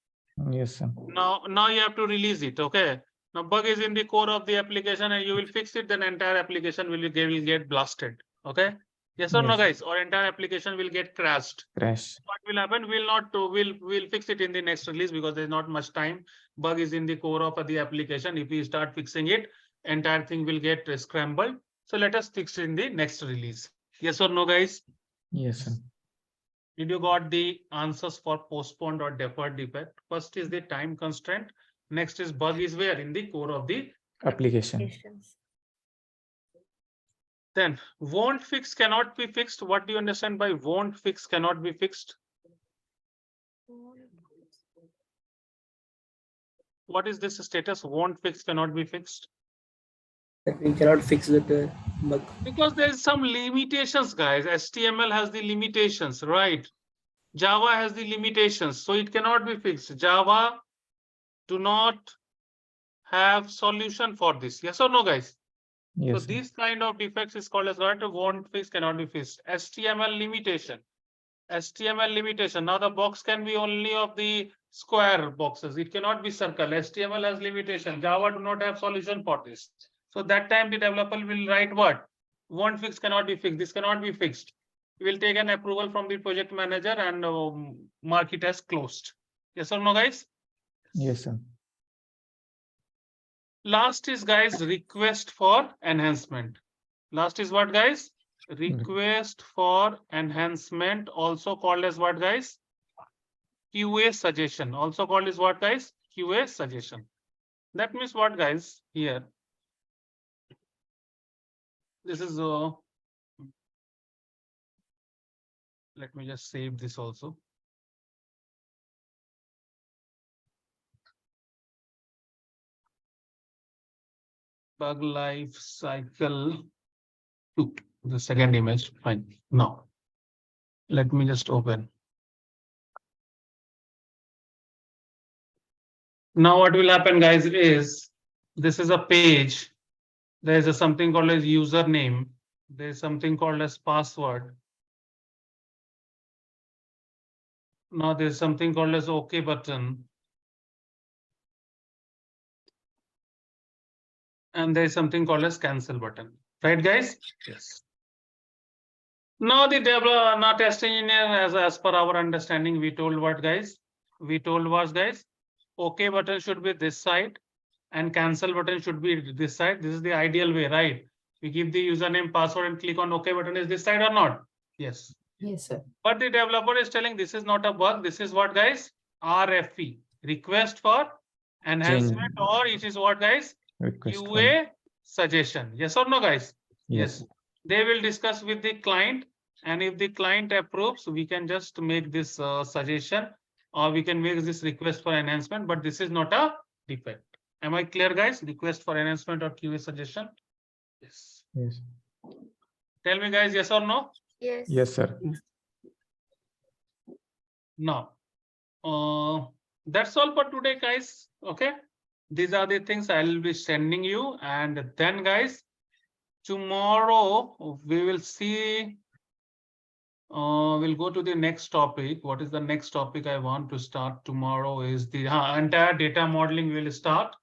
Speaker 4: Yes, sir.
Speaker 1: Now you have to release it. Okay. Now bug is in the core of the application and you will fix it, then entire application will get blasted. Okay. Yes or no,
Speaker 4: Yes.
Speaker 1: guys? Or entire application will get crashed.
Speaker 4: Crash.
Speaker 1: What will happen? We'll fix it in the next release because there's not much time. Bug is in the core of the application. If we start fixing it, entire thing will get scrambled. So let us fix it in the next release. Yes or no, guys?
Speaker 4: Yes, sir.
Speaker 1: Did you got the answers for postponed or deferred defect? First is the time constraint. Next is bug is where in the core of the
Speaker 4: Application.
Speaker 2: applications.
Speaker 1: Then won't fix cannot be fixed. What do you understand by won't fix cannot be fixed? What is this status? Won't fix cannot be fixed.
Speaker 3: That we cannot fix that bug.
Speaker 1: Because there is some limitations, guys. HTML has the limitations, right? Java has the limitations, so it cannot be fixed. Java do not have solution for this. Yes or no, guys?
Speaker 4: Yes,
Speaker 1: So
Speaker 4: sir.
Speaker 1: these kind of defects is called as what? Won't fix cannot be fixed. HTML limitation. HTML limitation. Now the box can be only of the square boxes. It cannot be circle. HTML has limitation. Java do not have solution for this. So that time the developer will write what? Won't fix cannot be fixed. This cannot be fixed. We will take an approval from the project manager and mark it as closed. Yes or no, guys?
Speaker 4: Yes, sir.
Speaker 1: Last is, guys, request for enhancement. Last is what, guys? Request for enhancement, also called as what, guys? QA suggestion. Also called as what, guys? QA suggestion. That means what, guys? Here. This is let me just save this also. Bug life cycle 2, the second image. Fine. Now, let me just open. Now, what will happen, guys, is this is a page. There is something called as username. There is something called as password. Now there is something called as OK button. And there is something called as cancel button. Right, guys? Yes. Now the developer, now test engineer, as per our understanding, we told what, guys? We told was, guys, OK button should be this side and cancel button should be this side. This is the ideal way, right? We give the username, password, and click on OK button is this side or not? Yes.
Speaker 5: Yes, sir.
Speaker 1: But the developer is telling this is not a bug. This is what, guys? RFE, request for enhancement, or it is what, guys?
Speaker 4: Request for-
Speaker 1: QA suggestion. Yes or no, guys?
Speaker 4: Yes.
Speaker 1: They will discuss with the client, and if the client approves, we can just make this suggestion, or we can make this request for enhancement, but this is not a defect. Am I clear, guys? Request for enhancement or QA suggestion? Yes.
Speaker 4: Yes.
Speaker 1: Tell me, guys, yes or no?
Speaker 2: Yes.
Speaker 4: Yes, sir.
Speaker 1: Now, that's all for today, guys. Okay. These are the things I'll be sending you. And then, guys, tomorrow we will see. We'll go to the next topic. What is the next topic I want to start tomorrow is the entire data modeling will start.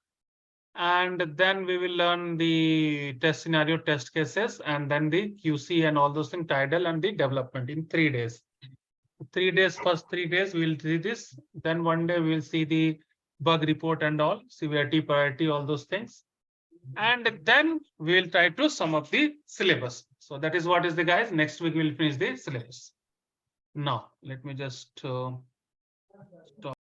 Speaker 1: And then we will learn the test scenario, test cases, and then the QC and all those things, tidal and the development in 3 days. 3 days, first 3 days, we'll see this. Then one day we'll see the bug report and all, severity, priority, all those things. And then we'll try to sum up the syllabus. So that is what is the guys. Next week we'll finish the syllabus. Now, let me just stop.